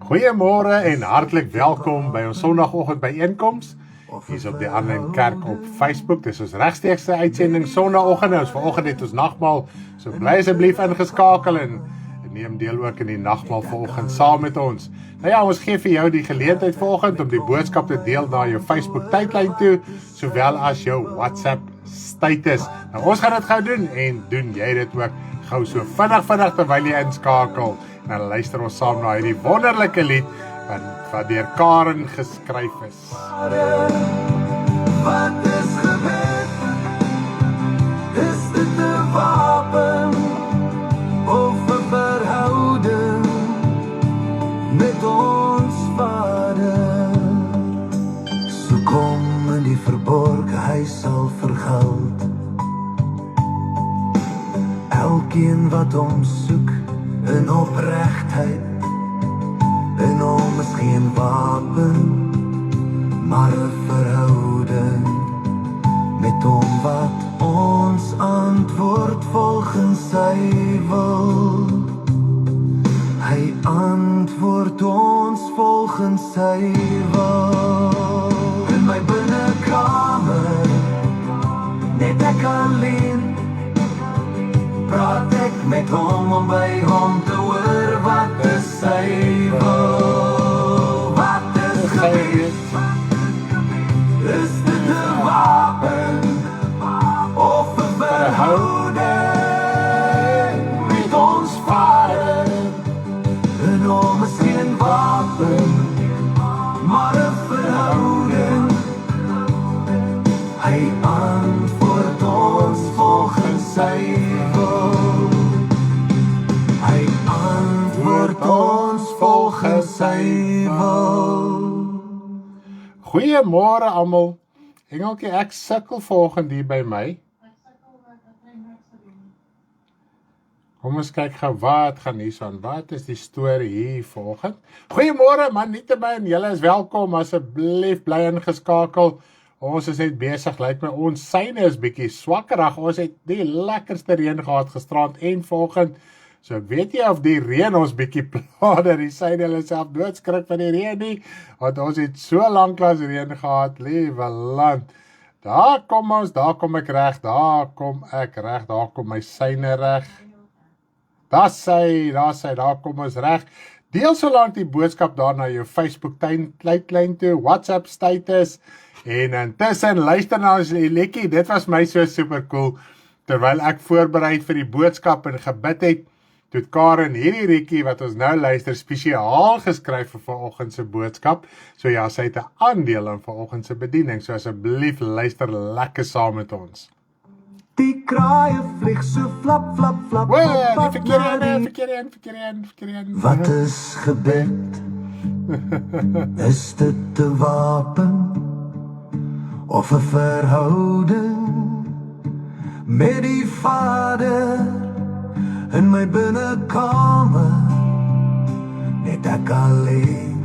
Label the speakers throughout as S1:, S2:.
S1: Goeiemôre en hartlik welkom by ons Sondagoggend byeenkoms. Hier op die Aanlyn Kerk op Facebook. Dis ons regsteekse uitsending Sondagoggend. Ons vanoggend het ons nagmaal. So bly asseblief ingeskakel en neem deel ook in die nagmaal vanoggend saam met ons. Nou ja, ons gee vir jou die geleentheid vanoggend om die boodskap te deel na jou Facebook tydlyn toe, sowel as jou WhatsApp status. Nou ons gaan dit gou doen en doen jy dit ook gou so vinnig terwyl jy inskakel. En dan luister ons saam na hierdie wonderlike lied wat deur Karen geskryf is.
S2: Wat is gebed? Is dit 'n wapen of 'n verhouding met ons Vader? So kom in die verborge, hy sal vergeld elkeen wat hom soek in opregtheid. En hom is geen wapen, maar 'n verhouding met hom wat ons antwoord volgens sy wil. Hy antwoord ons volgens sy wil. In my binnekamer, net ek alleen, praat ek met hom om by hom te hoor wat is sy wil. Wat is gebed? Is dit 'n wapen of 'n verhouding met ons Vader? En hom is geen wapen, maar 'n verhouding. Hy antwoord ons volgens sy wil. Hy antwoord ons volgens sy wil.
S1: Goeiemôre almal. Engeltjie, ek sukkel vanoggend hier by my. Kom ons kyk gou wat gaan hier aan. Wat is die storie hier vanoggend? Goeiemôre man, nietemin, julle is welkom. Asseblief bly ingeskakel. Ons is net besig, lyk my ons syne is bietjie swakkerig. Ons het die lekkerste reën gehad gisterand en vanoggend. So ek weet nie of die reën ons bietjie pla dat die syne hulle self doodskrik van die reën nie, want ons het so lanklaas reën gehad, liewe land. Daar kom ek reg, daar kom my syne reg. Daar kom ons reg. Deel so lank die boodskap daar na jou Facebook tydlyn toe, WhatsApp status. En intussen luister na ons liedjie. Dit was my so super cool. Terwyl ek voorberei vir die boodskap en gebid het, toe Karen hierdie liedjie wat ons nou luister spesiaal geskryf vir vanoggend se boodskap. So ja, sy het 'n aandeel in vanoggend se bediening. So asseblief luister lekker saam met ons.
S2: Die kraaie vlieg so flap, flap, flap.
S1: Verkeer.
S2: Wat is gebed? Is dit 'n wapen of 'n verhouding met die Vader? In my binnekamer, net ek alleen,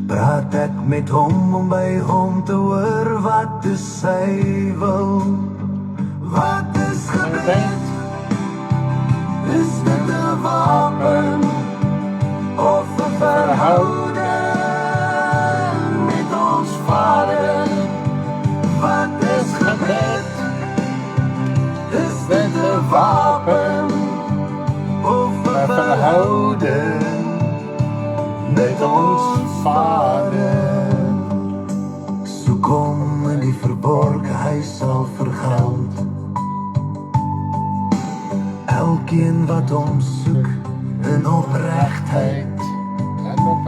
S2: praat ek met hom om by hom te hoor wat is sy wil. Wat is gebed? Is dit 'n wapen of 'n verhouding met ons Vader? Wat is gebed? Is dit 'n wapen of 'n verhouding met ons Vader? So kom in die verborge, hy sal vergeld elkeen wat hom soek in opregtheid.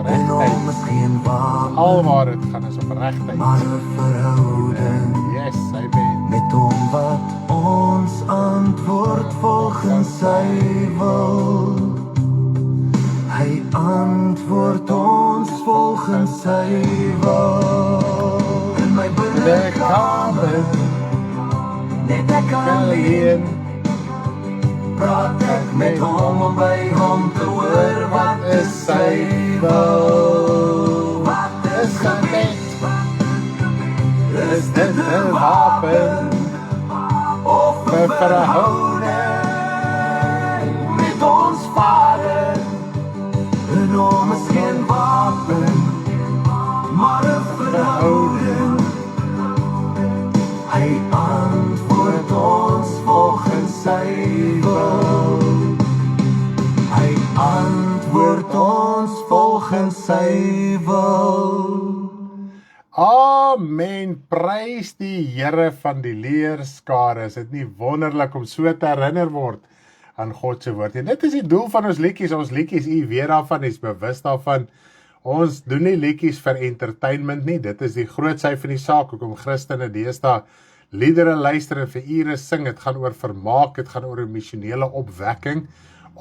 S2: En hom is geen wapen,
S1: Alwaar dit gaan is opregtheid.
S2: maar 'n verhouding
S1: Yes, amen.
S2: met hom wat ons antwoord volgens sy wil. Hy antwoord ons volgens sy wil. In my binnekamer, net ek alleen, praat ek met hom om by hom te hoor wat is sy wil. Wat is gebed? Is dit 'n wapen of 'n verhouding met ons Vader? ons volgens sy wil.
S1: Amen, prys die Here van die leerskare. Is dit nie wonderlik om so te herinner word aan God se woord? En dit is die doel van ons liedjies, u weet daarvan, is bewus daarvan. Ons doen nie liedjies vir entertainment nie, dit is die groot sy van die saak, hoekom Christene deesdae liedere luister en vir ure sing. Het gaan oor vermaak, het gaan oor emosionele opwekking,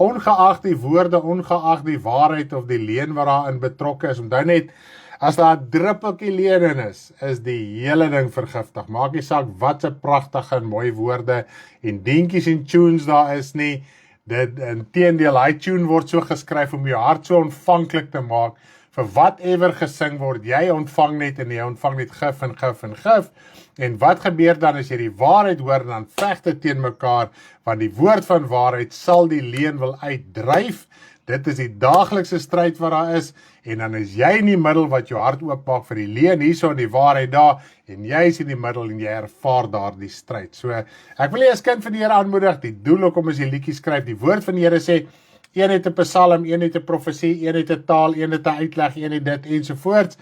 S1: ongeag die woorde, ongeag die waarheid of die leuen wat daarin betrokke is. Onthou net, as daar 'n druppeltjie leuen in is die hele ding vergiftig. Maak nie saak wat 'n pragtige en mooi woorde en dingetjies en tunes daar is nie. Dit inteendeel, hy tune word so geskryf om jou hart so ontvanklik te maak vir whatever gesing word. Jy ontvang net en jy ontvang net gif en gif en gif. En wat gebeur dan as jy die waarheid hoor en dan veg dit teen mekaar, want die woord van waarheid sal die leuen wil uitdryf. Dit is die daaglikse stryd wat daar is, en dan is jy in die middel wat jou hart oopmaak vir die leuen hierso en die waarheid daar, en jy is in die middel en jy ervaar daar die stryd. So, ek wil jy as kind van die Here aanmoedig, die doel ook om as jy liedjies skryf, die woord van die Here sê, een het 'n psalm, een het 'n profesie, een het 'n taal, een het 'n uitleg, een het dit ensovoorts.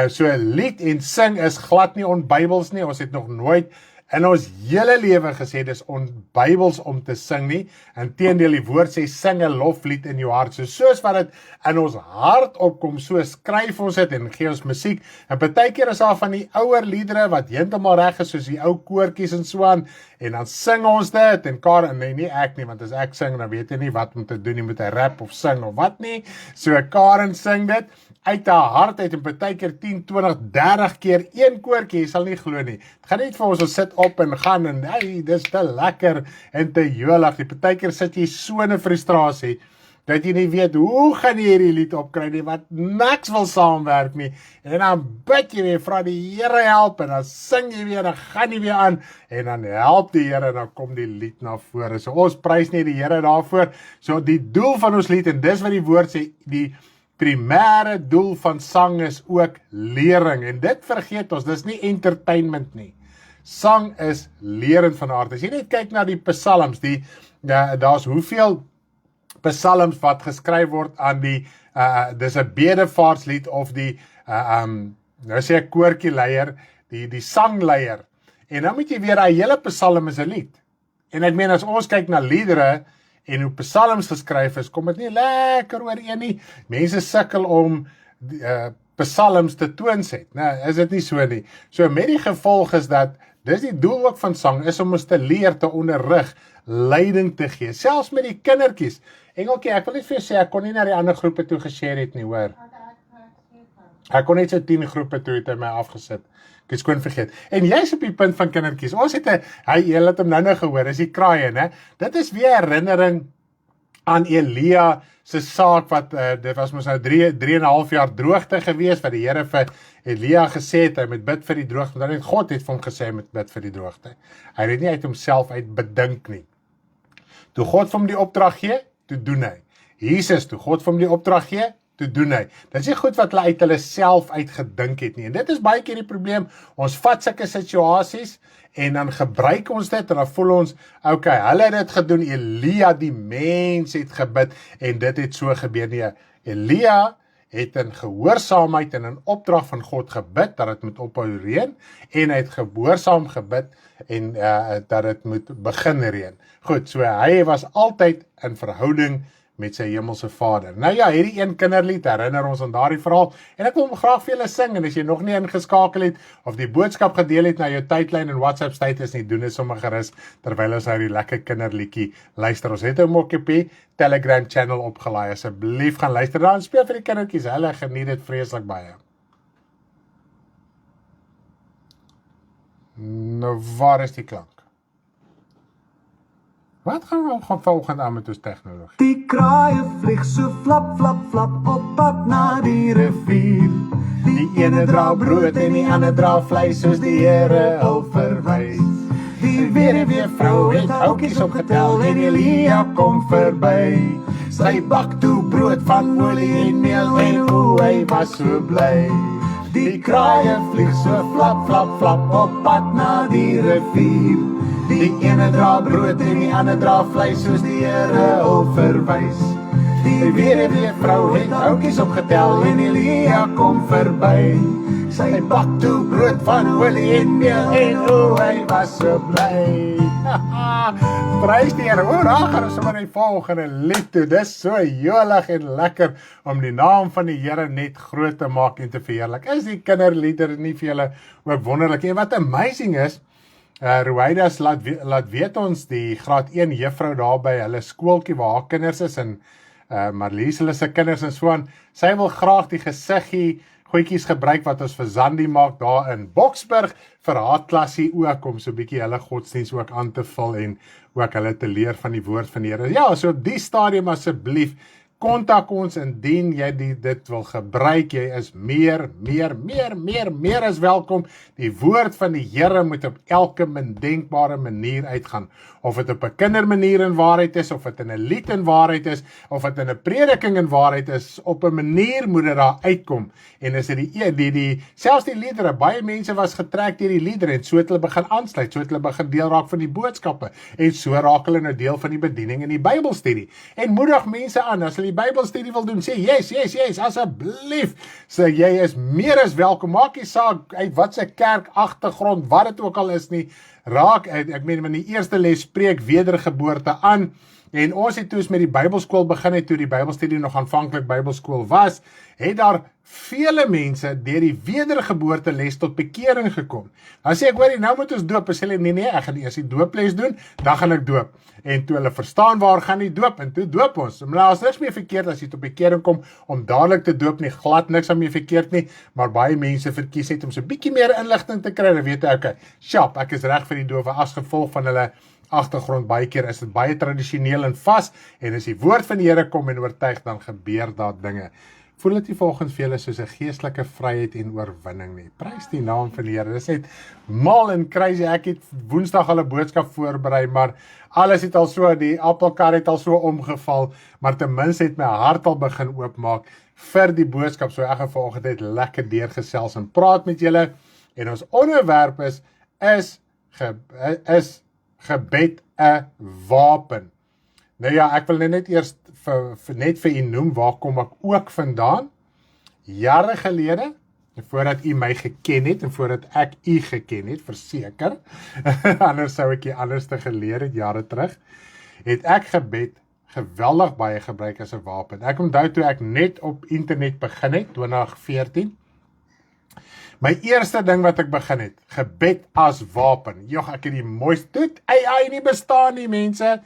S1: So 'n lied en sing is glad nie onbybels nie. Ons het nog nooit in ons hele lewe gesê dis onbybels om te sing nie. Inteendeel, die woord sê sing 'n loflied in jou hart. So soos wat dit in ons hart opkom, so skryf ons dit en gee ons musiek. En partykeer is daar van die ouer liedere wat heeltemal reg is, soos die ou koortjies en so aan, en dan sing ons dit, en Karen, nee, nie ek nie, want as ek sing, dan weet jy nie wat om te doen, jy moet hy rap of sing of wat nie. So Karen sing dit uit haar hart uit, en partykeer 10, 20, 30 keer een koortjie, jy sal nie glo nie. Het gaan net vir ons sit op en gaan, en hey, dis te lekker en te jolig. Die partykeer sit jy so in 'n frustrasie, dat jy nie weet, hoe gaan jy hierdie lied opkry nie, wat niks wil saamwerk nie, en dan bid jy weer, vra die Here help, en dan sing jy weer, dan gaan jy weer aan, en dan help die Here, en dan kom die lied na vore. So ons prys nie die Here daarvoor. So die doel van ons lied, en dis wat die woord sê, die primêre doel van sang is ook lering, en dit vergeet ons, dis nie entertainment nie. Sang is lerend van aard. As jy net kyk na die psalms, daar's hoeveel psalms wat geskryf word aan die, dis 'n bedevaartslied of die, nou sê ek koortjieleier, die sangleier, en dan moet jy weer, 'n hele psalm is 'n lied. En ek meen, as ons kyk na liedere, en hoe psalms geskryf is, kom dit nie lekker ooreen nie. Mense sukkel om psalms te toonset, is dit nie so nie. So met die gevolg is dat, dis die doel ook van sang, is om ons te leer, te onderrig, leiding te gee, selfs met die kindertjies. Engeltjie, ek wil net vir jou sê, ek kon nie na die ander groepe toe geshare het nie, hoor. Ek kon net so 10 groepe toe het hy my afgesit. Ek het skoon vergeet. En jy is op die punt van kindertjies. Ons het jy het hom nou gehoor, is die kraaie, né? Dit is weer herinnering aan Elia se saak wat, dit was mos nou 3,5 jaar droogte gewees, wat die Here vir Elia gesê het, hy moet bid vir die droogte, dan het God het vir hom gesê, hy moet bid vir die droogte. Hy het nie uit homself uit bedink nie. Toe God vir hom die opdrag gee, toe doen hy. Jesus, toe God vir hom die opdrag gee, toe doen hy. Dit is nie goed wat hulle uit hulle self uitgedink het nie. En dit is baie keer die probleem. Ons vat sulke situasies en dan gebruik ons dit en dan voel ons, okay, hulle het dit gedoen, Elia die mens het gebid en dit het so gebeur nie. Elia het in gehoorsaamheid en in opdrag van God gebid dat dit moet ophou reën en hy het gehoorsaam gebid en dat dit moet begin reën. Goed, so hy was altyd in verhouding met sy hemelse Vader. Nou ja, hierdie een kinderlied herinner ons aan daardie verhaal, en ek wil hom graag vir julle sing, en as jy nog nie ingeskakel het, of die boodskap gedeel het na jou tydlyn en WhatsApp status nie, doen dit sommer gerus, terwyl ons nou die lekker kinderliedjie luister. Ons het hom ook op die Telegram channel opgelaai, asseblief gaan luister daar, en speel vir die kindertjies, hulle geniet dit vreeslik baie. Nou, waar is die klank? Wat gaan we volgende aan met ons tegnologie?
S2: Die kraaie vlieg so flap, flap, flap op pad na die rivier.
S1: Die ene dra brood en die ander dra vleis, soos die Here al verwys. Die weduwee het houtjies opgetel en Elia kom verby. Sy bak toe brood van olie en meel en o, hy was so bly. Die kraaie vlieg so flap, flap, flap op pad na die rivier. Die ene dra brood en die ander dra vleis, soos die Here al verwys. Die weduwee het oukies opgetel en Elia kom verby. Sy bak toe brood van olie en meel en hy was so bly. Prys die Here. Daar gaan ons sommer die volgende lied toe. Dis so jolig en lekker om die naam van die Here net groot te maak en te verheerlik. Is die kinderliedere nie vir julle ook wonderlik? En wat amazing is, Ruwaidas laat weet ons die graad 1 juffrou daar by hulle skooltjie waar haar kinders is en Marlies hulle se kinders en so aan. Sy wil graag die gesiggie goedjies gebruik wat ons vir Zandi maak daar in Boksburg vir haar klasie ook om so 'n bietjie hulle godsdienst ook aan te vul en ook hulle te leer van die woord van die Here. Ja, so op die stadium asseblief kontak ons indien jy dit wil gebruik. Jy is meer as welkom. Die woord van die Here moet op elke denkbare manier uitgaan. Of dit op 'n kindermanier in waarheid is, of dit in 'n lied in waarheid is, of dit in 'n prediking in waarheid is, op 'n manier moet dit daar uitkom. En is dit selfs die liedere, baie mense was getrek deur die liedere en so het hulle begin aansluit, so het hulle begin deel raak van die boodskappe en so raak hulle nou deel van die bediening in die Bybelstudie. En moedig mense aan, as hulle die Bybelstudie wil doen, sê yes, asseblief. So jy is meer as welkom. Maak nie saak uit wat se kerk agtergrond, wat dit ook al is nie. Raak, ek meen in die eerste les spreek wedergeboorte aan. En ons het toe met die Bybelskool begin het, toe die Bybelstudie nog aanvanklik Bybelskool was, het daar vele mense deur die wedergeboorte les tot bekering gekom. Dan sê ek, hoorie, nou moet ons doop. En sê hulle, nee, ek gaan eers die dooples doen, dan gaan ek doop. En toe hulle verstaan waar gaan die doop, en toe doop ons. Maar is niks meer verkeerd as jy tot bekering kom, om dadelik te doop nie, glad niks aan meer verkeerd nie, maar baie mense verkies het om so 'n bietjie meer inligting te kry, dan weet ek, ek is reg vir die doop, as gevolg van hulle agtergrond. Baie keer is dit baie tradisioneel en vas, en as die woord van die Here kom en oortuig, dan gebeur daar dinge. Voel dit nie volgens vir julle soos 'n geestelike vryheid en oorwinning nie? Prys die naam van die Here. Dis net mal en crazy. Ek het Woensdag al 'n boodskap voorberei, maar alles het al so, die appelkar het al so omgeval, maar ten minste het my hart al begin oopmaak vir die boodskap. So ek gaan vanoggend net lekker deurgesels en praat met julle. En ons onderwerp is gebed 'n wapen. Nou ja, ek wil net eers vir u noem, waar kom ek ook vandaan? Jare gelede, voordat u my geken het, en voordat ek u geken het, verseker, anders sou ek anders te geleer het, jare terug, het ek gebed geweldig baie gebruik as 'n wapen. Ek onthou toe ek net op internet begin het, 2014, my eerste ding wat ek begin het, gebed as wapen. Jog, ek het die mooiste, toe AI nie bestaan nie, mense.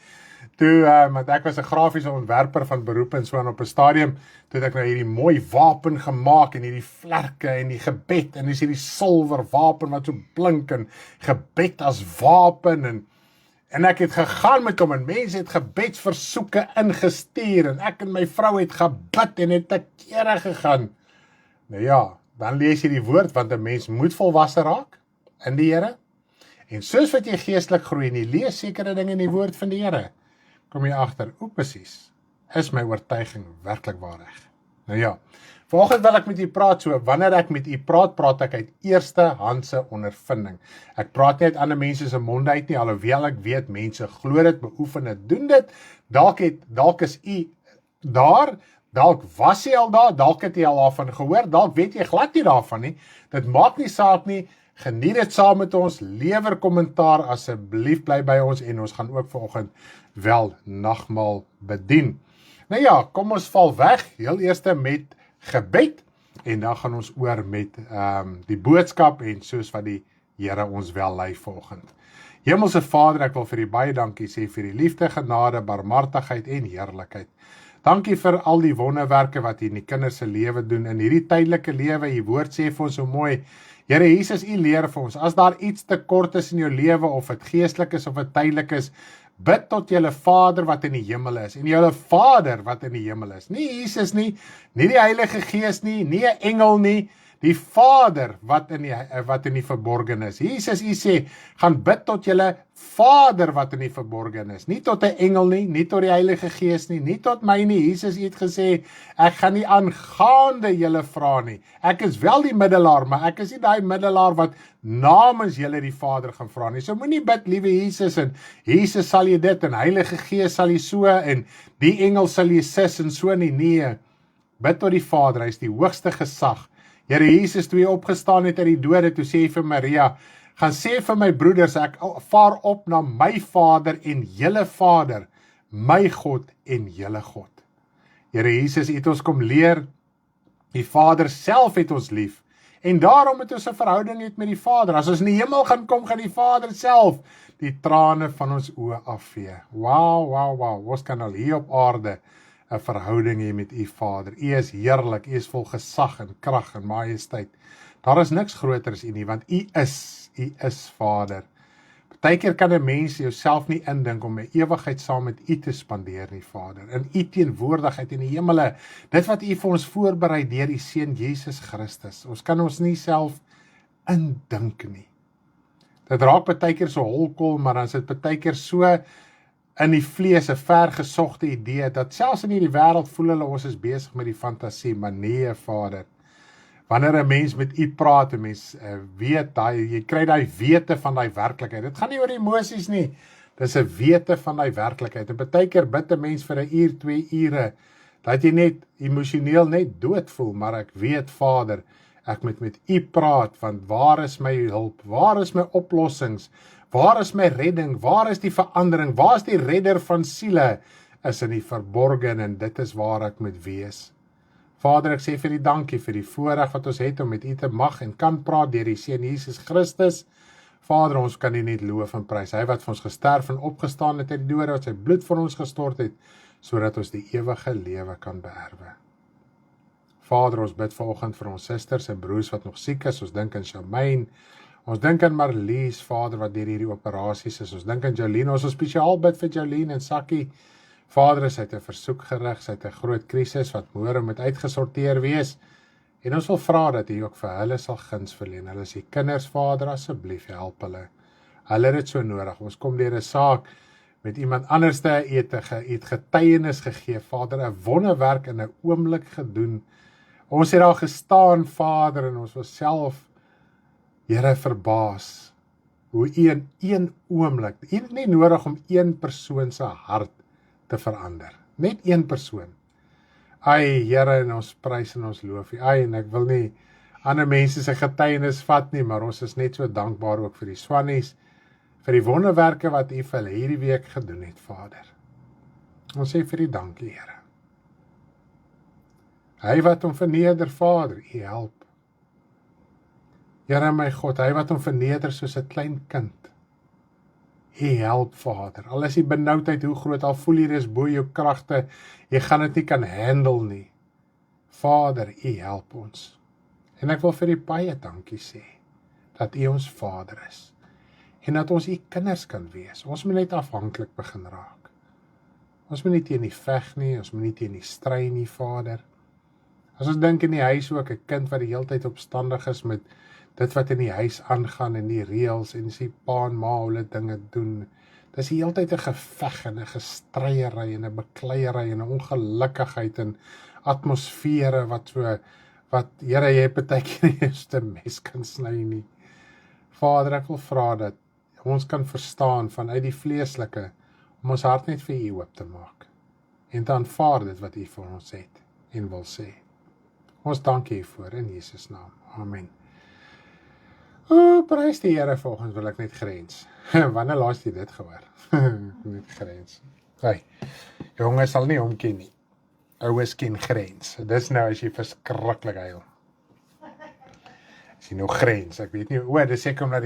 S1: Toe, want ek was 'n grafiese ontwerper van beroep en so aan op 'n stadium, toe het ek nou hierdie mooi wapen gemaak en hierdie vlerke en die gebed en dis hierdie silwer wapen wat so blink en gebed as wapen en ek het gegaan met hom en mense het gebedsversoeke ingestuur en ek en my vrou het gebid en het te kere gegaan. Nou ja, dan lees jy die woord, want 'n mens moet volwasse raak in die Here. En soos wat jy geestelik groei en jy lees sekere dinge in die woord van die Here, kom jy agter, presies, is my oortuiging werklik waar reg? Nou ja, vanoggend wil ek met u praat, so wanneer ek met u praat ek uit eerste handse ondervinding. Ek praat nie uit ander mense se monde uit nie, alhoewel ek weet mense glo dit, beoefen dit, doen dit. Dalk is u daar, dalk was jy al daar, dalk het jy al daarvan gehoor, dalk weet jy glad nie daarvan nie. Dit maak nie saak nie. Geniet dit saam met ons, lewer kommentaar, asseblief bly by ons en ons gaan ook vanoggend wel nagmaal bedien. Nou ja, kom ons val weg, heel eers met gebed en dan gaan ons oor met die boodskap en soos wat die Here ons wel lei vanoggend. Hemelse Vader, ek wil vir u baie dankie sê vir die liefde, genade, barmhartigheid en heerlikheid. Dankie vir al die wonderwerke wat u in die kinders se lewe doen, in hierdie tydelike lewe. U woord sê vir ons so mooi, Here Jesus, u leer vir ons, as daar iets te kort is in jou lewe, of dit geestelik is of dit tydelik is, bid tot julle Vader wat in die hemel is, en julle Vader wat in die hemel is, nie Jesus nie, nie die Heilige Gees nie, nie 'n engel nie, Die Vader wat in die verborgen is. Jesus, U sê, gaan bid tot julle Vader wat in die verborgen is. Nie tot 'n engel nie, nie tot die Heilige Gees nie, nie tot my nie. Jesus, U het gesê, ek gaan nie aangaande julle vra nie. Ek is wel die middelaar, maar ek is nie daai middelaar wat namens julle die Vader gaan vra nie. So moenie bid, liewe Jesus, en Jesus sal jy dit, en Heilige Gees sal jy so, en die engel sal jy sis, en so nie. Nee, bid tot die Vader, hy is die hoogste gesag. Here Jesus, toe hy opgestaan het uit die dode, toe sê hy vir Maria, gaan sê vir my broeders, ek vaar op na my Vader en julle Vader, my God en julle God. Here Jesus, U het ons kom leer, die Vader self het ons lief, en daarom het ons 'n verhouding het met die Vader. As ons in die hemel gaan kom, gaan die Vader self die trane van ons oë afvee. Wow, ons kan al hier op aarde 'n verhouding hê met U Vader. U is heerlik, U is vol gesag en krag en majesteit. Daar is niks groter as U nie, want U is Vader. Partykeer kan 'n mens jouself nie indink om 'n ewigheid saam met U te spandeer nie, Vader. In U teenwoordigheid in die hemele, dit wat U vir ons voorberei deur U Seun Jesus Christus. Ons kan ons nie self indink nie. Dit raak partykeer so holkol, maar dan is dit partykeer so in die vlees 'n vergesogte idee, dat selfs in hierdie wêreld voel hulle ons is besig met die fantasie, maar nee, Vader. Wanneer 'n mens met U praat, 'n mens weet, jy kry daai wete van daai werklikheid. Dit gaan nie oor emosies nie, dis 'n wete van daai werklikheid. En partykeer bid 'n mens vir 'n uur, 2 ure, dat jy net emosioneel net dood voel, maar ek weet, Vader, ek moet met U praat, want waar is my hulp, waar is my oplossings, waar is my redding, waar is die verandering, waar is die redder van siele, is in die verborgen, en dit is waar ek moet wees. Vader, ek sê vir U dankie vir die voorreg wat ons het om met U te mag en kan praat deur die Seun Jesus Christus. Vader, ons kan U net loof en prys. Hy wat vir ons gesterf en opgestaan het uit die dode, wat sy bloed vir ons gestort het, sodat ons die ewige lewe kan beerwe. Vader, ons bid vanoggend vir ons susters en broers wat nog siek is. Ons dink aan Shamaine, ons dink aan Marlies, Vader, wat deur hierdie operasies is. Ons dink aan Jolene, ons spesiaal bid vir Jolene en Sakkie. Vader, is uit 'n versoek gerig, is uit 'n groot krisis wat môre moet uitgesorteer wees. En ons wil vra dat U ook vir hulle sal guns verleen. Hulle is U kinders, Vader, asseblief help hulle. Hulle het dit so nodig. Ons kom deur 'n saak met iemand anderste, het getuienis gegee, Vader, 'n wonderwerk in 'n oomblik gedoen. Ons het daar gestaan, Vader, en ons was self, Here, verbaas hoe U in een oomblik, U het nie nodig om een persoon se hart te verander. Net een persoon. Ai, Here, en ons prys en ons loof U. Ai, en ek wil nie ander mense se getuienis vat nie, maar ons is net so dankbaar ook vir die Swannies, vir die wonderwerke wat U vir hulle hierdie week gedoen het, Vader. Ons sê vir U dankie, Here. Hy wat hom verneder, Vader, U help. Here, my God, hy wat hom verneder soos 'n klein kind. U help, Vader. Al is die benoudheid hoe groot, al voel hier is bo jou kragte, jy gaan dit nie kan handle nie. Vader, U help ons. En ek wil vir U baie dankie sê, dat U ons Vader is. En dat ons U kinders kan wees. Ons moet net afhanklik begin raak. Ons moet nie teen U veg nie, ons moet nie teen U stry nie, Vader. As ons dink in die huis ook, 'n kind wat die hele tyd opstandig is met dit wat in die huis aangaan en die reëls en sy pa en ma hulle dinge doen. Dis die hele tyd 'n geveg en 'n gestryery en 'n bekleierery en 'n ongelukkigheid en atmosfere wat Here, jy partykeer nie eens 'n mes kan sny nie. Vader, ek wil vra dat ons kan verstaan vanuit die vleeslike om ons hart net vir U oop te maak en te aanvaar dit wat U vir ons het en wil sê. Ons dank U voor in Jesus naam. Amen. Prys die Here, volgens wil ek net grens. Wanneer laas jy dit gehoor? Net grens. Hey, jonges sal nie omken nie. Oues ken grens. Dis nou as jy verskriklik huil. As jy nou grens, ek weet nie, dis seker omdat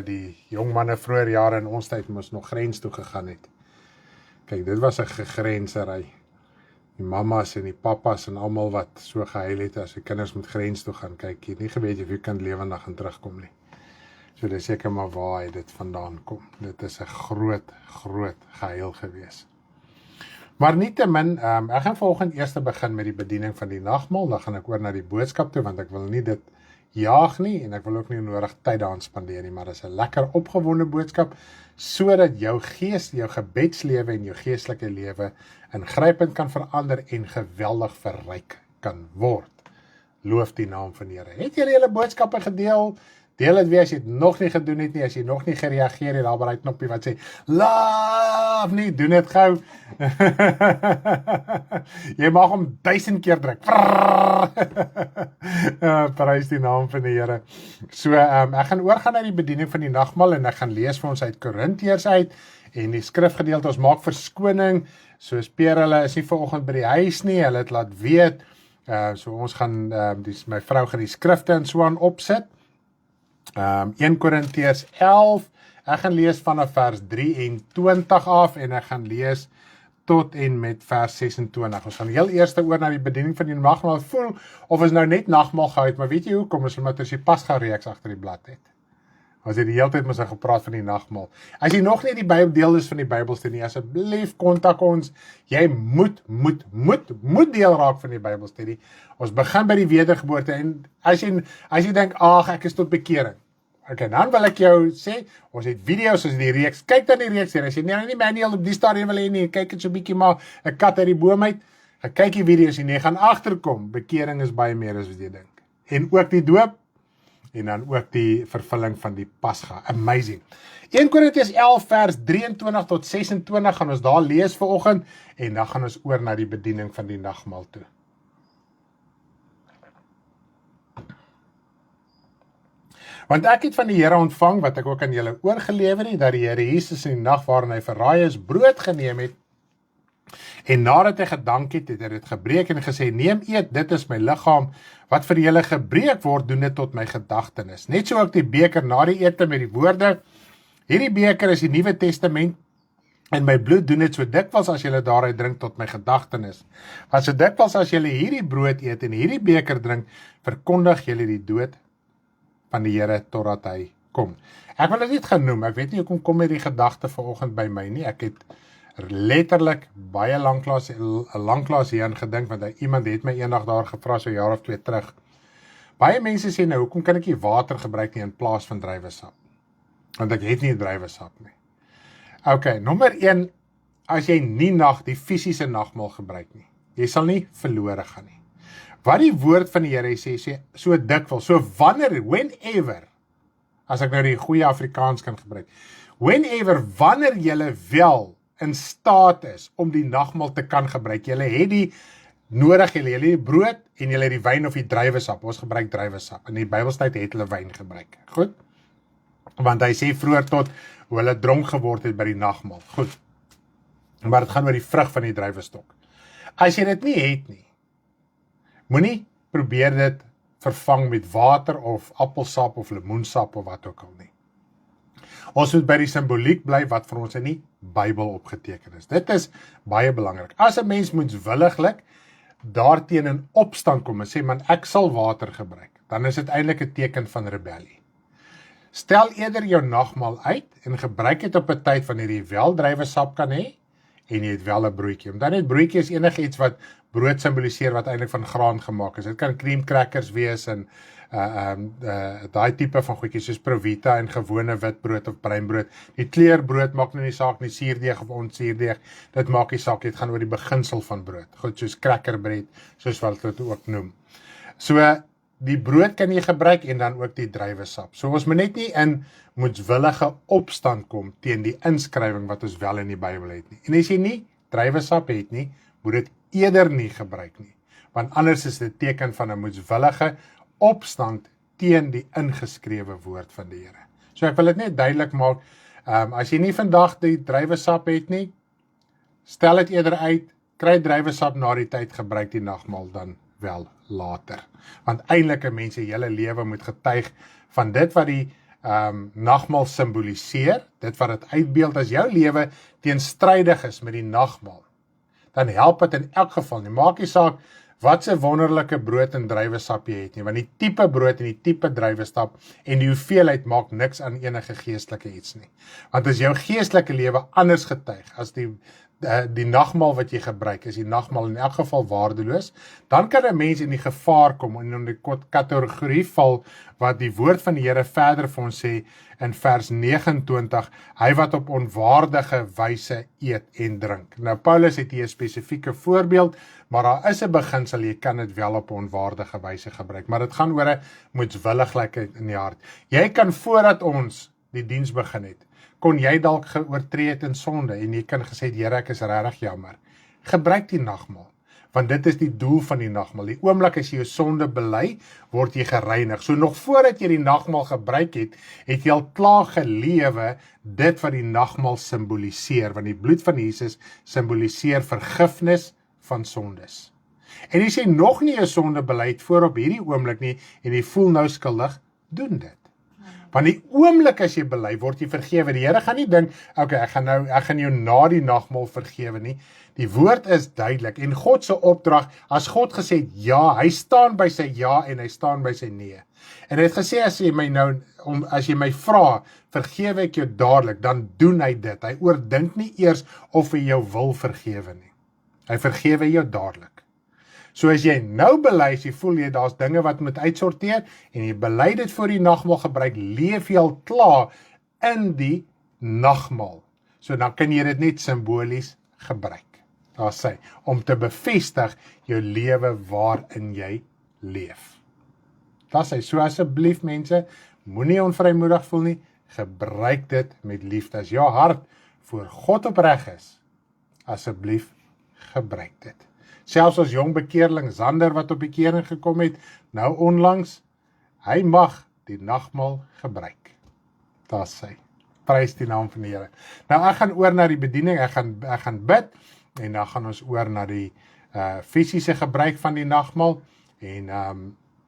S1: die jong manne vroeër jare in ons tyd moes nog grens toe gegaan het. Kyk, dit was 'n gegrensery. Die mammas en die pappas en almal wat so gehuil het as die kinders met grens toe gaan. Kyk, jy het nie geweet of jy kan lewendig en terugkom nie. So dis seker maar waar dit vandaan kom. Dit is 'n groot gehuil gewees. Maar nietemin, ek gaan vanoggend eers begin met die bediening van die nagmaal, dan gaan ek oor na die boodskap toe, want ek wil nie dit jaag nie, en ek wil ook nie nodig tyd daaraan spandeer nie, maar dit is 'n lekker opgewonde boodskap, sodat jou gees, jou gebedslewe en jou geestelike lewe ingrypend kan verander en geweldig verryk kan word. Loof die naam van die Here. Het julle julle boodskappe gedeel? Deel dit weer as jy dit nog nie gedoen het nie, as jy nog nie gereageer het, daar by die knoppie wat sê, love nie, doen dit gou. Jy mag hom 1000 keer druk. Prys die naam van die Here. So, ek gaan oorgaan na die bediening van die nagmaal, en ek gaan lees vir ons uit Korintiërs uit, en die skrifgedeelte, ons maak verskoning, soos Peer, hulle is nie vanoggend by die huis nie, hulle het laat weet, so ons gaan, my vrou gaan die skrifte en so aan opsit, 1 Korintiërs 11, ek gaan lees vanaf vers 23 af, en ek gaan lees tot en met vers 26. Ons gaan heel eers oor na die bediening van die nagmaal voel, of ons nou net nagmaal gehou het, maar weet jy hoekom, is omdat ons die Pasga reeks agter die blad het. Ons het die hele tyd met ons gepraat van die nagmaal. As jy nog nie die Bybel deel is van die Bybelstudie nie, asseblief kontak ons. Jy moet deel raak van die Bybelstudie. Ons begin by die wedergeboorte, en as jy dink, ag, ek is tot bekering. Okay, dan wil ek jou sê, ons het video's, ons het die reeks, kyk dan die reeks hier, as jy nie manual op die stadium wil hê nie, kyk het so bietjie maar 'n kat uit die boom uit, kyk die video's en jy gaan agterkom, bekering is baie meer as wat jy dink. En ook die doop, en dan ook die vervulling van die Pasga. Amazing. 1 Korintiërs 11 vers 23 tot 26 gaan ons daar lees vanoggend, en dan gaan ons oor na die bediening van die nagmaal toe. Want ek het van die Here ontvang, wat ek ook aan julle oorgelewer het, dat die Here Jesus in die nag waarin hy verraai is, brood geneem het, en nadat hy gedank het, het hy dit gebreek en gesê, neem eet, dit is my liggaam, wat vir julle gebreek word, doen dit tot my gedagtenis. Net so ook die beker na die ete met die woorde, hierdie beker is die Nuwe Testament, en my bloed doen dit so dikwels as julle daaruit drink tot my gedagtenis. Want so dikwels as julle hierdie brood eet en hierdie beker drink, verkondig julle die dood van die Here totdat hy kom. Ek wil dit net genoem, ek weet nie hoekom kom hierdie gedagte vanoggend by my nie, ek het letterlik baie lanklaas hieraan gedink, want iemand het my eendag daar gevra, so 'n jaar of 2 terug. Baie mense sê nou, hoekom kan ek nie water gebruik nie in plaas van druiwesap? Want ek het nie druiwesap nie. Okay, nommer 1, as jy nie die fisiese nagmaal gebruik nie, jy sal nie verlore gaan nie. Wat die woord van die Here sê so dikwels, so whenever, as ek nou die goeie Afrikaans kan gebruik, wanneer julle wel in staat is om die nagmaal te kan gebruik, julle het die nodig, julle het die brood en julle het die wyn of die druiwesap, ons gebruik druiwesap, in die Bybeltyd het hulle wyn gebruik, goed? Want hy sê vroeër tot hoe hulle dronk geword het by die nagmaal, goed? Maar dit gaan oor die vrug van die druiwestok. As jy dit nie het nie, moenie probeer dit vervang met water of appelsap of lemoensap of wat ook al nie. Ons moet by die simboliek bly wat vir ons in die Bybel opgeteken is. Dit is baie belangrik. As 'n mens moetswilliglik daarteen in opstand kom en sê, man, ek sal water gebruik, dan is dit eintlik 'n teken van rebellie. Stel eerder jou nagmaal uit en gebruik dit op 'n tyd wanneer jy wel druiwesap kan hê en jy het wel 'n broodjie. Dan net broodjie is enige iets wat brood simboliseer wat eintlik van graan gemaak is. Dit kan cream crackers wees en daai tipe van goedjies soos Provita en gewone witbrood of breinbrood. Die kleerbrood maak nou nie saak nie, suurdeeg of onsuurdeeg. Dit maak nie saak, dit gaan oor die beginsel van brood. Goed, soos crackerbread, soos wat dit ook noem. So die brood kan jy gebruik en dan ook die druiwesap. So ons moet net nie in moetswillige opstand kom teen die inskrywing wat ons wel in die Bybel het nie. En as jy nie druiwesap het nie, moet dit eerder nie gebruik nie. Want anders is dit teken van 'n moetswillige opstand teen die ingeskrewe woord van die Here. So ek wil dit net duidelik maak, as jy nie vandag die druiwesap het nie, stel dit eerder uit, kry druiwesap na die tyd, gebruik die nagmaal dan wel later. Want eintlik 'n mens se hele lewe moet getuig van dit wat die nagmaal simboliseer, dit wat dit uitbeeld. As jou lewe teenstrydig is met die nagmaal, dan help dit in elk geval nie. Maak nie saak wat 'n wonderlike brood en druiwesap jy het nie, want die tipe brood en die tipe druiwesap en die hoeveelheid maak niks aan enige geestelike iets nie. Want as jou geestelike lewe anders getuig as die die nagmaal wat jy gebruik, is die nagmaal in elk geval waardeloos, dan kan 'n mens in die gevaar kom en in die kategorie val wat die woord van die Here verder vir ons sê in vers 29, hy wat op onwaardige wyse eet en drink. Nou Paulus het hier 'n spesifieke voorbeeld, maar daar is 'n beginsel, jy kan dit wel op onwaardige wyse gebruik, maar dit gaan oor 'n moedswilliglikheid in die hart. Jy kan voordat ons die diens begin het, kon jy dalk geoortree het in sonde en jy kan gesê het, Here, ek is regtig jammer. Gebruik die nagmaal, want dit is die doel van die nagmaal. Die oomblik as jy jou sonde bely, word jy gereinig. So nog voordat jy die nagmaal gebruik het, het jy al klaar gelewe dit wat die nagmaal simboliseer, want die bloed van Jesus simboliseer vergifnis van sondes. En as jy nog nie 'n sonde bely het voor op hierdie oomblik nie en jy voel nou skuldig, doen dit. Want die oomblik as jy bely, word jy vergewe. Die Here gaan nie dink, okay, ek gaan jou na die nagmaal vergewe nie. Die woord is duidelik en God se opdrag, as God gesê het ja, hy staan by sy ja en hy staan by sy nee. En hy het gesê as jy my vra, vergewe ek jou dadelik, dan doen hy dit. Hy oordink nie eers of hy jou wil vergewe nie. Hy vergewe jou dadelik. So as jy nou bely, as jy voel jy daar's dinge wat moet uitsorteer en jy bely dit voor die nagmaal gebruik, leef jy al klaar in die nagmaal. So dan kan jy dit net simbolies gebruik. Daar sê, om te bevestig jou lewe waarin jy leef. Daar sê, so asseblief mense, moenie onvrymoedig voel nie, gebruik dit met liefde. As jou hart voor God opreg is, asseblief gebruik dit. Selfs as jong bekeerling Zander wat op bekering gekom het, nou onlangs, hy mag die nagmaal gebruik. Daar sê, prys die naam van die Here. Nou ek gaan oor na die bediening, ek gaan bid, en dan gaan ons oor na die fisiese gebruik van die nagmaal, en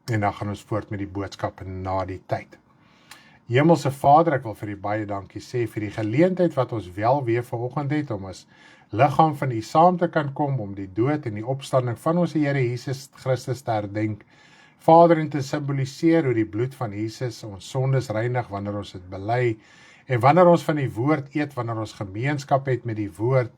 S1: dan gaan ons voort met die boodskap na die tyd. Hemelse Vader, ek wil vir U baie dankie sê vir die geleentheid wat ons wel weer vanoggend het, om as liggaam van U saam te kan kom, om die dood en die opstanding van ons Here Jesus Christus te herdenk, Vader, en te simboliseer hoe die bloed van Jesus ons sondes reinig wanneer ons dit bely, en wanneer ons van die woord eet, wanneer ons gemeenskap het met die woord,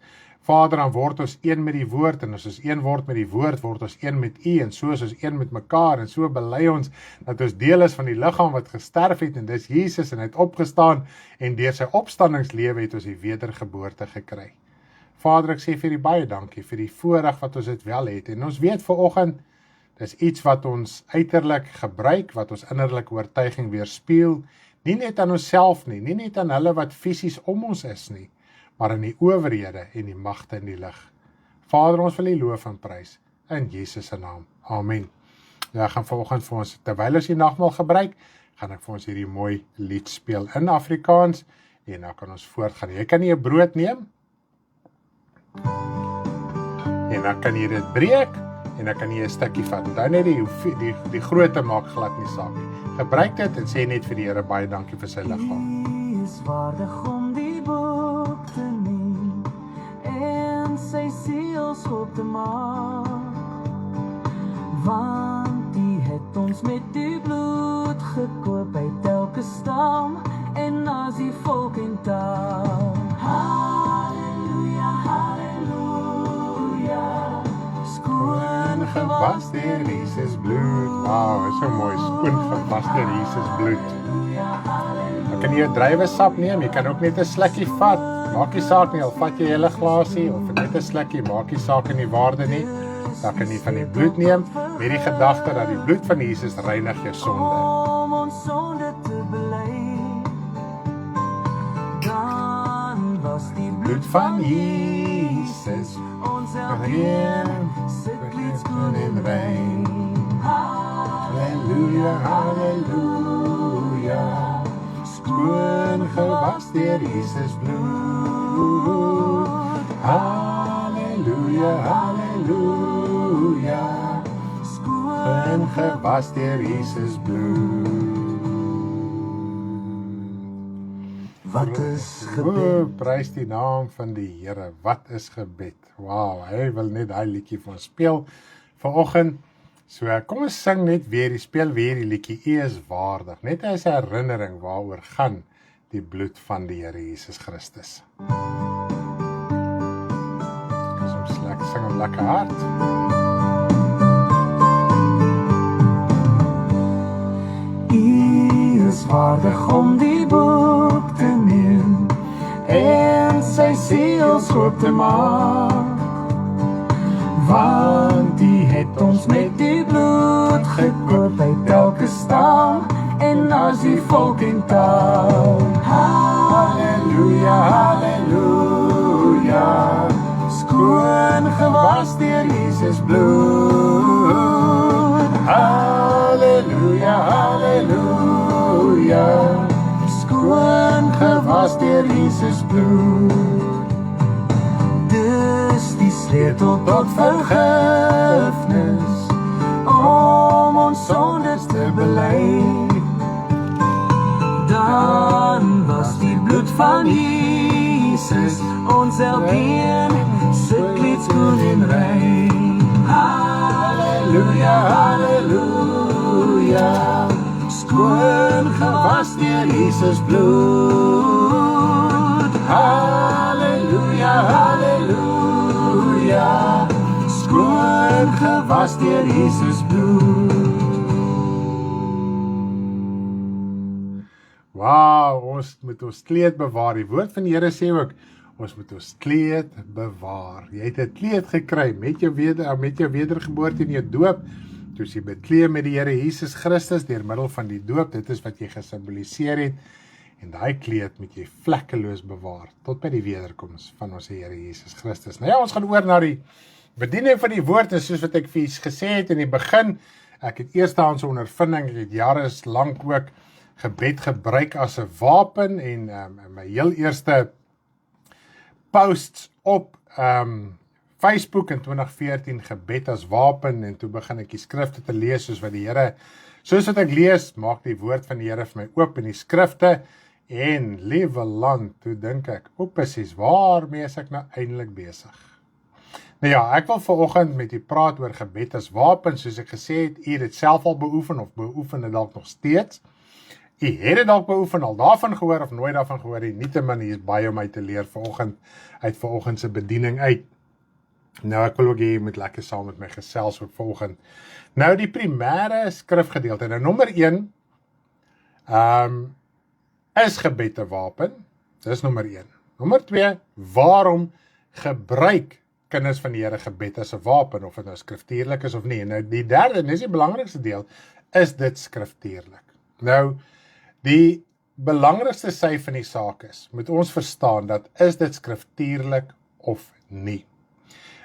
S1: Vader, dan word ons een met die woord, en as ons een word met die woord, word ons een met U, en so is ons een met mekaar, en so bely ons, dat ons deel is van die liggaam wat gesterf het, en dis Jesus, en hy het opgestaan, en deur sy opstandingslewe het ons die wedergeboorte gekry. Vader, ek sê vir U baie dankie, vir die voorreg wat ons dit wel het, en ons weet vanoggend, dis iets wat ons uiterlik gebruik, wat ons innerlike oortuiging weerspieël, nie net aan onsself nie, nie net aan hulle wat fisies om ons is nie, maar in die owerhede en die magte in die lig. Vader, ons wil U loof en prys, in Jesus se naam. Amen. Ja, ek gaan vanoggend vir ons, terwyl ons die nagmaal gebruik, gaan ek vir ons hierdie mooi lied speel in Afrikaans, en dan kan ons voortgaan. Jy kan nie 'n brood neem, en dan kan jy dit breek, en dan kan jy 'n stukkie vat. Dan net die grootte maak glad nie saak nie. Gebruik dit en sê net vir die Here baie dankie vir sy liggaam.
S2: U is waardig om die boek te neem en sy seels op te maak, want U het ons met U bloed gekoop uit elke stam en as die volk en taal. Halleluja, halleluja, skoon
S1: gewas deur Jesus bloed. Wow, is so mooi, skoon gewas deur Jesus bloed. Dan kan jy 'n druiwesap neem, jy kan ook net 'n slukkie vat. Maak nie saak nie, al vat jy 'n hele glasie of net 'n slukkie, maak nie saak in die waarde nie. Dan kan jy van die bloed neem met die gedagte dat die bloed van Jesus reinig jou sonde.
S2: Om ons sonde te bely, dan was die
S1: Bloed van Jesus
S2: ons
S1: rein,
S2: sit skoon en rein.
S1: Halleluja, halleluja, skoon gewas deur Jesus bloed. Halleluja, halleluja, skoon gewas deur Jesus bloed.
S2: Wat is
S1: O,
S2: gebed?
S1: prys die naam van die Here. Wat is gebed? Wow, hy wil net daai liedjie vir ons speel vanoggend. So kom ons sing net weer, speel weer die liedjie. U is waardig. Net as 'n herinnering waaroor gaan die bloed van die Here Jesus Christus. lekker hard.
S2: U is waardig om die boek te neem en sy seels oop te maak, want U het ons met die bloed gekoop uit elke stam en as die volk en taal. Halleluja, halleluja, skoon gewas deur Jesus bloed. Halleluja, halleluja, skoon gewas deur Jesus bloed. Dis die sleutel tot vergifnis, om ons sondes te bely. Dan was die bloed van Jesus ons elkeen se kleedskoen en rein. Halleluja, halleluja, skoon gewas deur Jesus bloed. Halleluja, halleluja, skoon gewas deur Jesus bloed.
S1: Wauw, ons moet ons kleed bewaar. Die woord van die Here sê ook, ons moet ons kleed bewaar. Jy het 'n kleed gekry met jou wedergeboorte en jou doop, toe jy bekleed met die Here Jesus Christus deur middel van die doop. Dit is wat jy gesimboliseer het, en daai kleed moet jy vlekkeloos bewaar, tot by die wederkoms van ons Here Jesus Christus. Nou ja, ons gaan oor na die bediening van die woord, en soos wat ek vir julle gesê het in die begin, ek het eerstehandse ondervinding, ek het jare lank ook gebed gebruik as 'n wapen, en my heel eerste posts op Facebook in 2014, gebed as wapen, en toe begin ek die skrifte te lees, soos wat ek lees, maak die woord van die Here vir my oop in die skrifte, en liewe land, toe dink ek, presies, waarmee is ek nou eintlik besig? Nou ja, ek wil vanoggend met u praat oor gebed as wapen, soos ek gesê het, u het dit self al beoefen, of beoefen dit dalk nog steeds. U het dit dalk beoefen, al daarvan gehoor, of nooit daarvan gehoor, nietemin, hier is baie om my te leer uit vanoggend se bediening uit. Nou, ek wil ook hê jy moet lekker saam met my gesels ook vanoggend. Nou, die primêre skrifgedeelte, nou nommer 1, is gebed 'n wapen, dis nommer 1. Nommer 2, waarom gebruik kinders van die Here gebed as 'n wapen, of dit nou skriftuurlik is of nie. Nou, die derde, en dis die belangrikste deel, is dit skriftuurlik. Nou, die belangrikste sy van die saak is, moet ons verstaan dat is dit skriftuurlik of nie.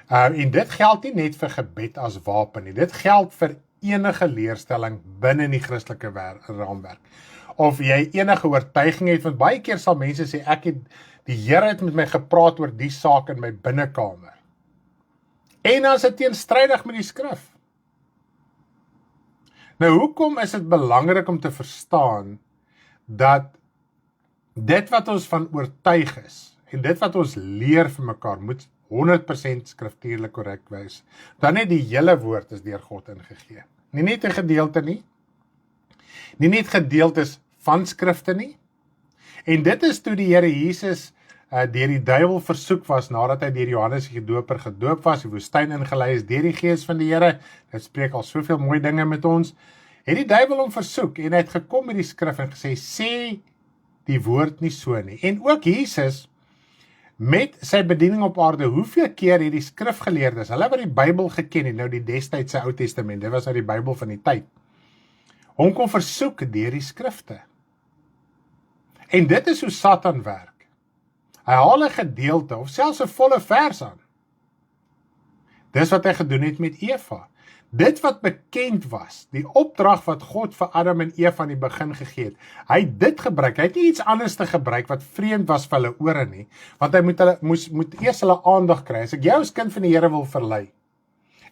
S1: En dit geld nie net vir gebed as wapen nie, dit geld vir enige leerstelling binne die Christelike raamwerk. Of jy enige oortuiging het, want baie keer sal mense sê, die Here het met my gepraat oor die saak in my binnekamer. En dan is dit teenstrydig met die skrif. Nou, hoekom is dit belangrik om te verstaan dat dit wat ons van oortuig is, en dit wat ons leer vir mekaar, moet 100% skriftuurlik korrek wees. Dan net die hele woord is deur God ingegee. Nie net 'n gedeelte nie, nie net gedeeltes van skrifte nie, en dit is toe die Here Jesus deur die duiwel versoek was, nadat hy deur Johannes die Doper gedoop was, die woestyn ingelei is deur die Gees van die Here, dit spreek al soveel mooi dinge met ons, het die duiwel hom versoek, en hy het gekom met die skrif en gesê, sê die woord nie so nie. En ook Jesus, met sy bediening op aarde, hoeveel keer het die skrifgeleerdes, hulle wat die Bybel geken het, nou die destydse Ou Testament, dit was nou die Bybel van die tyd, hom kon versoek deur die skrifte. En dit is hoe Satan werk. Hy haal 'n gedeelte, of selfs 'n volle vers aan. Dis wat hy gedoen het met Eva. Dit wat bekend was, die opdrag wat God vir Adam en Eva aan die begin gegee het, hy het dit gebruik, hy het nie iets anders te gebruik wat vreemd was vir hulle ore nie, want hy moet eers hulle aandag kry. As ek jou as kind van die Here wil verlei,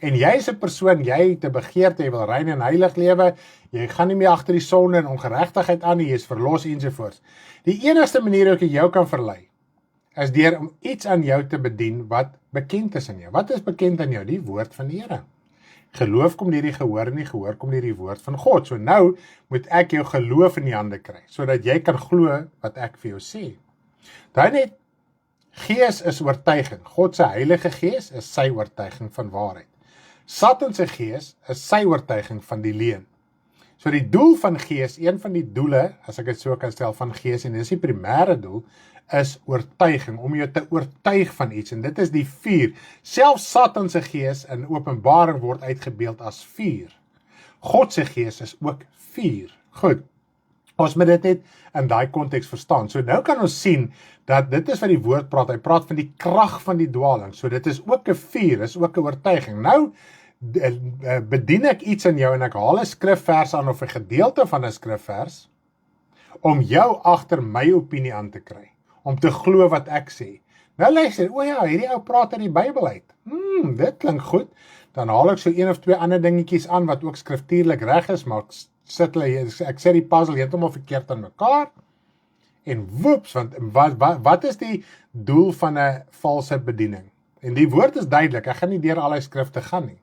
S1: en jy is 'n persoon, jy het 'n begeerte, jy wil rein en heilig lewe, jy gaan nie meer agter die sonde en ongeregtigheid aan nie, jy is verlos ensovoorts. Die enigste manier hoe ek jou kan verlei, is deur om iets aan jou te bedien wat bekend is aan jou. Wat is bekend aan jou? Die woord van die Here. Geloof kom deur die gehoor en die gehoor kom deur die woord van God. So nou moet ek jou geloof in die hande kry, sodat jy kan glo wat ek vir jou sê. Dan net Gees is oortuiging. God se Heilige Gees is sy oortuiging van waarheid. Satan se gees is sy oortuiging van die leuen. So die doel van gees, een van die doele, as ek dit so kan stel, van gees, en dit is die primêre doel, is oortuiging, om jou te oortuig van iets, en dit is die vuur. Selfs Satan se gees in Openbaring word uitgebeeld as vuur. God se gees is ook vuur. Goed, ons moet dit net in daai konteks verstaan. So nou kan ons sien, dat dit is wat die woord praat, hy praat van die krag van die dwaling, so dit is ook 'n vuur, is ook 'n oortuiging. Nou, bedien ek iets in jou, en ek haal 'n skrifvers aan, of 'n gedeelte van 'n skrifvers, om jou agter my opinie aan te kry, om te glo wat ek sê. Nou luister, o ja, hierdie ou praat uit die Bybel uit. Dit klink goed. Dan haal ek so een of twee ander dingetjies aan, wat ook skriftuurlik reg is, maar ek sit die puzzle heeltemal verkeerd aan mekaar, en woeps, want wat is die doel van 'n valse bediening? En die woord is duidelik, ek gaan nie deur al die skrifte gaan nie.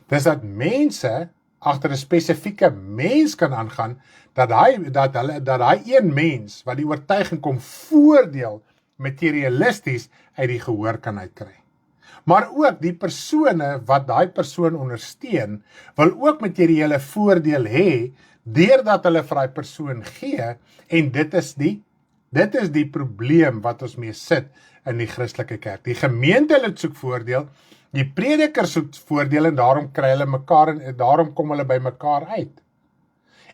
S1: Dis dat mense agter 'n spesifieke mens kan aangaan, dat hy een mens, wat die oortuiging kom voordeel, materialisties uit die gehoor kan uitkry. Maar ook die persone wat daai persoon ondersteun, wil ook materiële voordeel hê, deurdat hulle vir daai persoon gee, en dit is die probleem wat ons mee sit in die Christelike kerk. Die gemeentelid soek voordeel, die prediker soek voordeel, en daarom kry hulle mekaar, en daarom kom hulle by mekaar uit.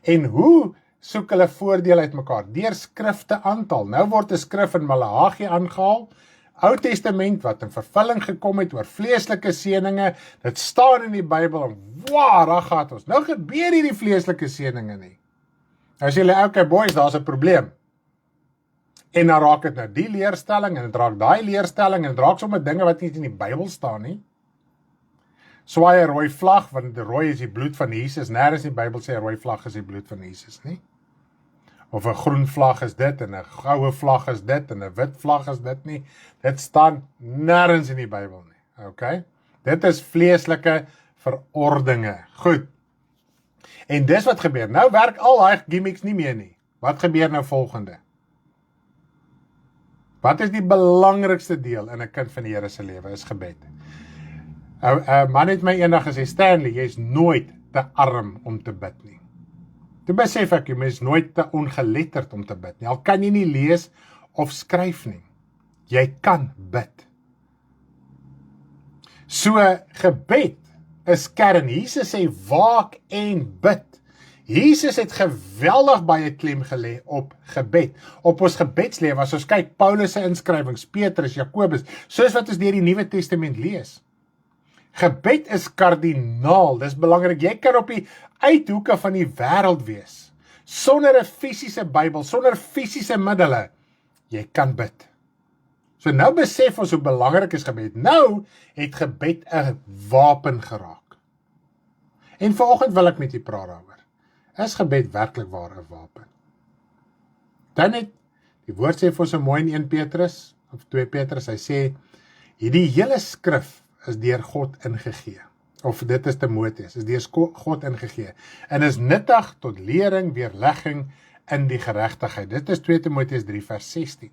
S1: En hoe soek hulle voordeel uit mekaar? Deur skrifte aantal. Nou word 'n skrif in Maleagi aangehaal, Ou Testament wat in vervulling gekom het oor vleeslike seëninge, dit staan in die Bybel, en daar gaan ons. Nou gebeur hierdie vleeslike seëninge nie. Nou sê julle, okay boys, daar's 'n probleem. En dan raak dit nou die leerstelling, en dit raak daai leerstelling, en dit raak sommer dinge wat nie in die Bybel staan nie. Swaai 'n rooi vlag, want die rooi is die bloed van Jesus, nêrens in die Bybel sê 'n rooi vlag is die bloed van Jesus nie. Of 'n groen vlag is dit, en 'n goue vlag is dit, en 'n wit vlag is dit nie. Dit staan nêrens in die Bybel nie. Okay? Dit is vleeslike verordinge. Goed. En dis wat gebeur. Nou werk al daai gimmicks nie meer nie. Wat gebeur nou volgende? Wat is die belangrikste deel in 'n kind van die Here se lewe? Is gebed. 'n Man het my eendag gesê, Stanley, jy's nooit te arm om te bid nie. Toe besef ek, jy is nooit te ongeletterd om te bid nie. Al kan jy nie lees of skryf nie. Jy kan bid. So, gebed is kern. Jesus sê, waak en bid. Jesus het geweldig baie klem gelê op gebed. Op ons gebedslewe, as ons kyk, Paulus se inskrywings, Petrus, Jakobus, soos wat ons deur die Nuwe Testament lees. Gebed is kardinaal, dis belangrik. Jy kan op die uithoeke van die wêreld wees, sonder 'n fisiese Bybel, sonder fisiese middele. Jy kan bid. So nou besef ons hoe belangrik is gebed. Nou het gebed 'n wapen geraak. En vanoggend wil ek met julle praat daaroor. Is gebed werklik waar 'n wapen? Dan het die woord sê vir ons so mooi in 1 Petrus of 2 Petrus, hy sê hierdie hele skrif is deur God ingegee. Of dit is Timoteus, is deur God ingegee. En is nuttig tot lering, weerlegging in die geregtigheid. Dit is 2 Timoteus 3 vers 16.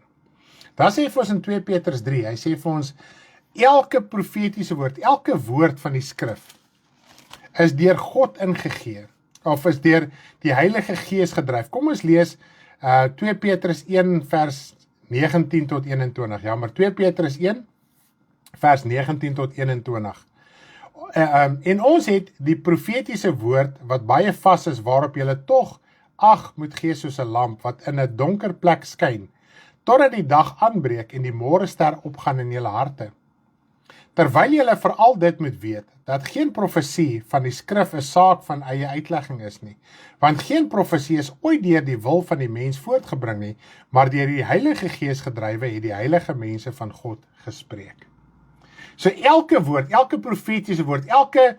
S1: Dan sê vir ons in 2 Petrus 3, hy sê vir ons, elke profetiese woord, elke woord van die skrif, is deur God ingegee, of is deur die Heilige Gees gedryf. Kom ons lees 2 Petrus 1 vers 19 tot 21. Ja, maar 2 Petrus 1 vers 19 tot 21. En ons het die profetiese woord wat baie vas is, waarop julle tog ag moet gee soos 'n lamp wat in 'n donker plek skyn, totdat die dag aanbreek en die môrester opgaan in julle harte. Terwyl julle veral dit moet weet, dat geen profesie van die skrif 'n saak van eie uitlegging is nie, want geen profesie is ooit deur die wil van die mens voortgebring nie, maar deur die Heilige Gees gedrywe het die heilige mense van God gespreek. So elke woord, elke profetiese woord, elke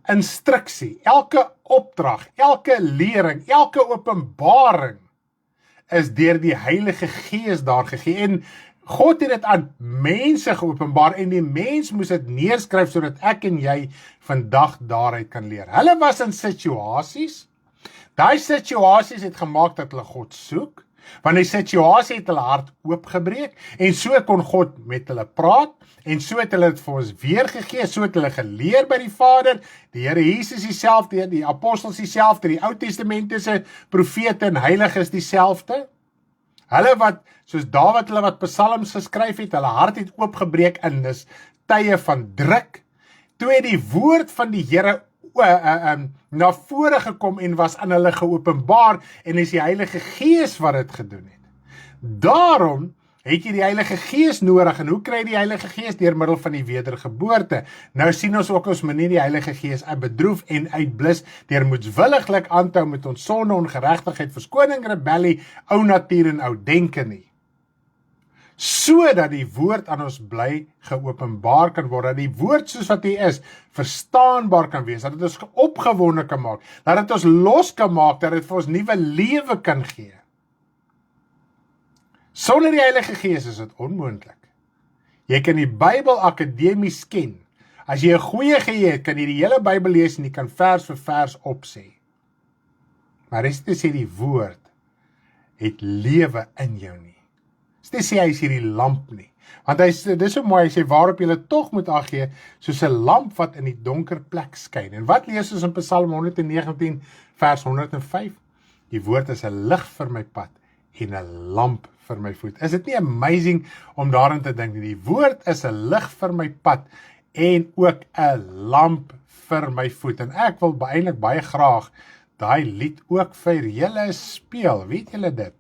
S1: instruksie, elke opdrag, elke lering, elke openbaring is deur die Heilige Gees daar gegee. En God het dit aan mense geopenbaar en die mens moes dit neerskryf sodat ek en jy vandag daaruit kan leer. Hulle was in situasies. Daai situasies het gemaak dat hulle God soek. Want die situasie het hulle hart oopgebreek, en so kon God met hulle praat, en so het hulle dit vir ons weergegee, so het hulle geleer by die Vader, die Here Jesus dieselfde, die apostels dieselfde, die Ou Testamentiese profete en heiliges dieselfde. Hulle wat, soos Dawid, hulle wat psalms geskryf het, hulle hart het oopgebreek in dis tye van druk. Toe het die woord van die Here na vore gekom en was aan hulle geopenbaar, en is die Heilige Gees wat dit gedoen het. Daarom het jy die Heilige Gees nodig, en hoe kry die Heilige Gees? Deur middel van die wedergeboorte. Nou sien ons ook ons moet nie die Heilige Gees bedroef en uitblus, deur moetswilliglik aanhou met ons sonde, ongeregtigheid, verskoning, rebellie, ou natuur en ou denke nie. Sodat die woord aan ons bly geopenbaar kan word, dat die woord soos wat hy is, verstaanbaar kan wees, dat dit ons opgewonde kan maak, dat dit ons los kan maak, dat dit vir ons nuwe lewe kan gee. Sonder die Heilige Gees is dit onmoontlik. Jy kan die Bybel akademies ken. As jy 'n goeie geheue het, kan jy die hele Bybel lees en jy kan vers vir vers opsê. Maar dis te sê die woord het lewe in jou nie. Dis sê hy is hierdie lamp nie. Want dis so mooi, hy sê waarop jy tog moet ag gee, soos 'n lamp wat in die donker plek skyn. En wat lees ons in Psalm 119 vers 105? Die woord is 'n lig vir my pad en 'n lamp vir my voet. Is dit nie amazing om daarin te dink? Die woord is 'n lig vir my pad en ook 'n lamp vir my voet. En ek wil eintlik baie graag daai lied ook vir julle speel. Weet julle dit?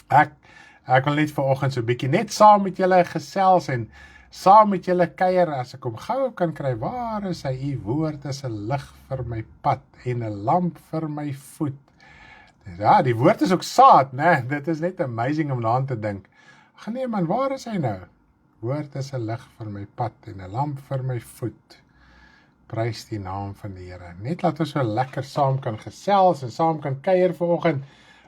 S1: Ek wil net vanoggend so 'n bietjie net saam met julle gesels en saam met julle kuier, as ek hom gou kan kry. Waar is hy? U woord is 'n lig vir my pad en 'n lamp vir my voet. Ja, die woord is ook saad, né? Dit is net amazing om daaraan te dink. Ag nee man, waar is hy nou? Woord is 'n lig vir my pad en 'n lamp vir my voet. Prys die naam van die Here. Net laat ons so lekker saam kan gesels en saam kan kuier vanoggend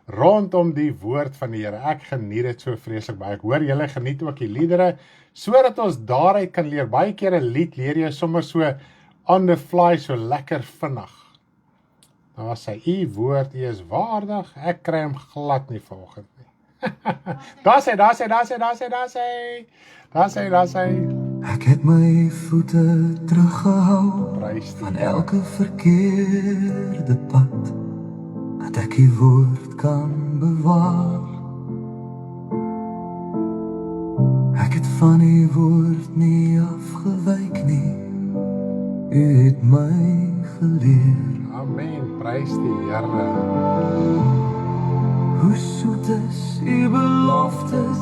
S1: rondom die woord van die Here. Ek geniet dit so vreeslik baie. Ek hoor julle geniet ook die liedere, sodat ons daaruit kan leer. Baie keer 'n lied leer jy sommer so on the fly, so lekker vinnig. Daar sê, u woord, u is waardig, ek kry hom glad nie vanoggend nie. Daar sê.
S2: Ek het my voete teruggehou van elke verkeerde pad, dat ek die woord kan bewaar. Ek het van die woord nie afgewyk nie, u het my geleer.
S1: Amen, prys die Here.
S2: Hoe soet is u beloftes,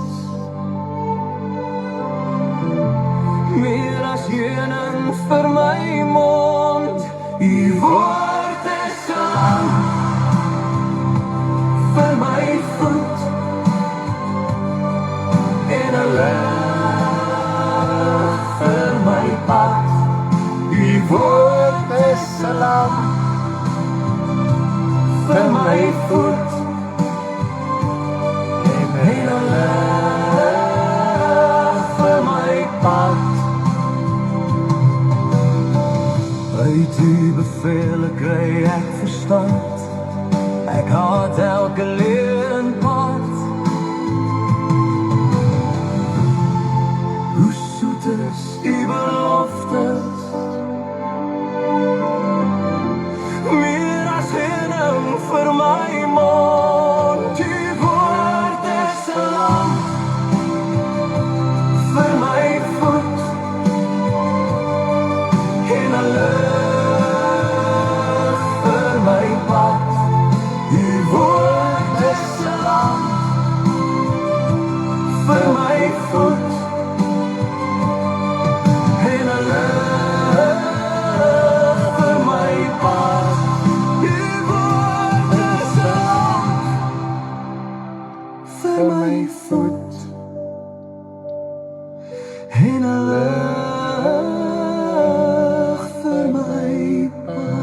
S2: meer as heuning vir my mond. U woord is 'n lamp vir my voet en 'n lig vir my pad. U woord is 'n lamp vir my voet en 'n lig vir my pad. Uit u bevele kry ek verstand, ek haat elke leenpad. Hoe soet is u beloftes, meer as heuning vir my mond. U woord is 'n lamp vir my voet en 'n lig vir my pad. U woord is 'n lamp vir my voet en 'n lig vir my pad. U woord is 'n lamp vir my voet en 'n lig vir my pad.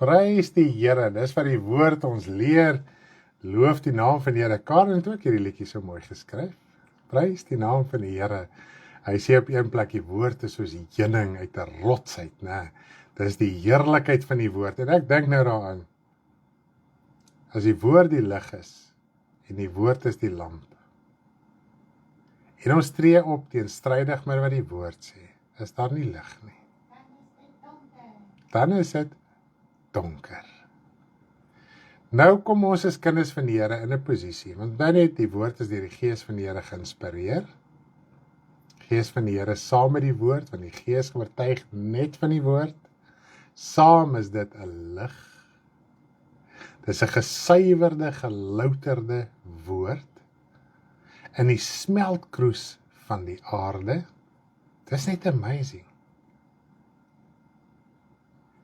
S1: Prys die Here, dis wat die woord ons leer. Loof die naam van die Here. Karen het ook hierdie liedjie so mooi geskryf. Prys die naam van die Here. Hy sê op een plek, die woord is soos die heuning uit 'n rots uit, né? Dis die heerlikheid van die woord. En ek dink nou daaraan, as die woord die lig is, en die woord is die lamp, en ons tree op teenstrydig met wat die woord sê, is daar nie lig nie. Dan is dit donker. Nou kom ons as kinders van die Here in 'n posisie, want dan het die woord is deur die Gees van die Here geïnspireer. Gees van die Here saam met die woord, want die Gees oortuig net van die woord. Saam is dit 'n lig. Dis 'n gesuiwerde, gelouterde woord in die smeltkroes van die aarde. Dis net amazing.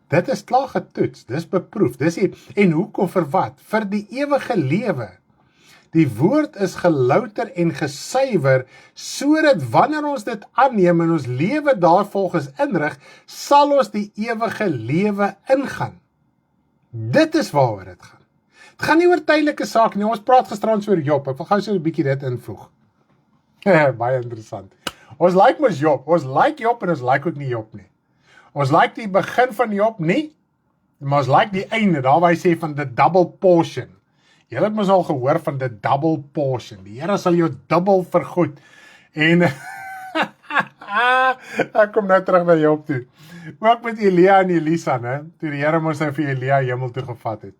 S1: Dit is klaar getoets, dis beproef, en hoekom vir wat? Vir die ewige lewe. Die woord is gelouter en gesuiwer, sodat wanneer ons dit aanneem en ons lewe daarvolgens inrig, sal ons die ewige lewe ingaan. Dit is waaroor dit gaan. Het gaan nie oor tydelike saak nie, ons praat gisterand oor Job, ek wil gou so 'n bietjie dit invoeg. Baie interessant. Ons like mos Job, ons like Job en ons like ook nie Job nie. Ons like die begin van Job nie, maar ons like die einde, daar waar hy sê van the double portion. Jy het mos al gehoor van the double portion, die Here sal jou dubbel vergoed. En, ek kom nou terug na Job toe. Ook met Elia en Elisa, ne? Toe die Here mos nou vir Elia hemel toe gevat het.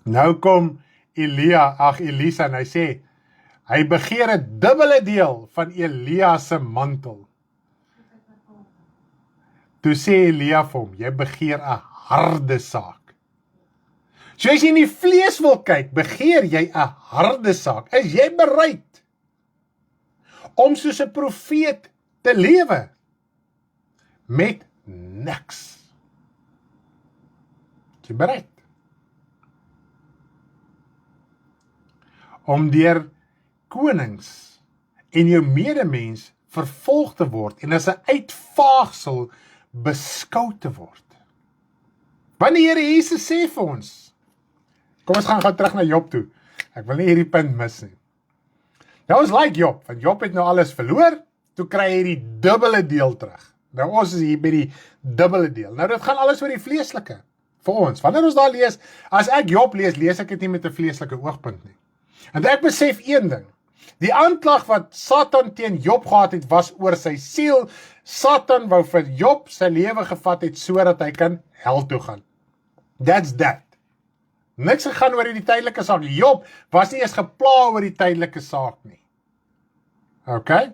S1: Nou kom Elisa en hy sê, hy begeer 'n dubbele deel van Elia se mantel. Toe sê Elia vir hom, jy begeer 'n harde saak. So as jy in die vlees wil kyk, begeer jy 'n harde saak. Is jy bereid om soos 'n profeet te lewe met niks? Is jy bereid om deur konings en jou medemens vervolg te word en as 'n uitvaagsel beskou te word? Want die Here Jesus sê vir ons, kom ons gaan gou terug na Job toe, ek wil nie hierdie punt mis nie. Nou ons like Job, want Job het nou alles verloor, toe kry hy die dubbele deel terug. Nou ons is hier by die dubbele deel. Nou dit gaan alles oor die vleeslike, vir ons. Wanneer ons daar lees, as ek Job lees, lees ek dit nie met 'n vleeslike oogpunt nie. En ek besef een ding, die aanklag wat Satan teen Job gehad het, was oor sy siel. Satan wou vir Job sy lewe gevat het, sodat hy kan hel toe gaan. That's that. Niks gegaan oor die tydelike saak. Job was nie eens gepla oor die tydelike saak nie. Okay?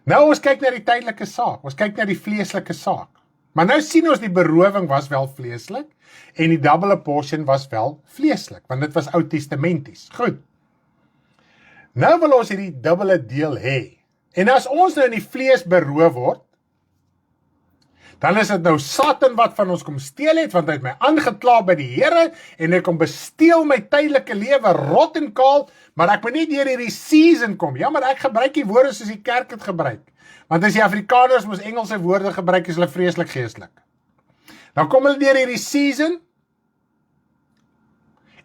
S1: Nou ons kyk na die tydelike saak, ons kyk na die vleeslike saak. Maar nou sien ons die berowing was wel vleeslik, en die double portion was wel vleeslik, want dit was oud-testamenties. Goed. Nou wil ons hierdie dubbele deel hê. En as ons nou in die vlees beroof word, dan is dit nou Satan wat van ons kom steel het, want hy het my aangekla by die Here, en hy kom besteel my tydelike lewe rot en kaal, maar ek moet nie deur hierdie season kom. Ja, maar ek gebruik die woorde soos die kerk het gebruik. Want as die Afrikaners mos Engelse woorde gebruik, is hulle vreeslik geestelik. Dan kom hulle deur hierdie season,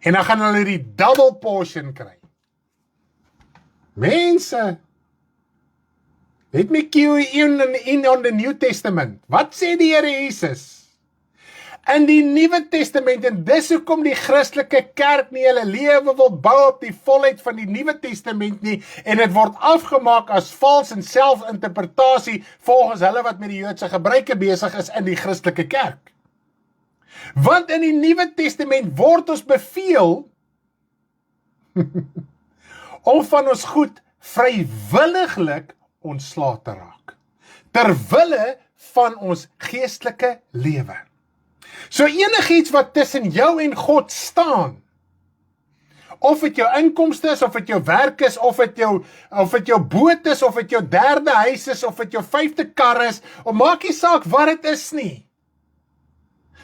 S1: en dan gaan hulle die double portion kry. Mense, let me cue in on the New Testament. Wat sê die Here Jesus? In die Nuwe Testament, en dis hoekom die Christelike kerk nie hulle lewe wil bou op die volheid van die Nuwe Testament nie, en dit word afgemaak as vals en selfinterpretasie volgens hulle wat met die Joodse gebruike besig is in die Christelike kerk. Want in die Nuwe Testament word ons beveel om van ons goed vrywilliglik ontslae te raak, terwille van ons geestelike lewe. So enigiets wat tussen jou en God staan, of het jou inkomste is, of het jou werk is, of het jou boot is, of het jou derde huis is, of het jou 5de kar is, of maak nie saak wat dit is nie.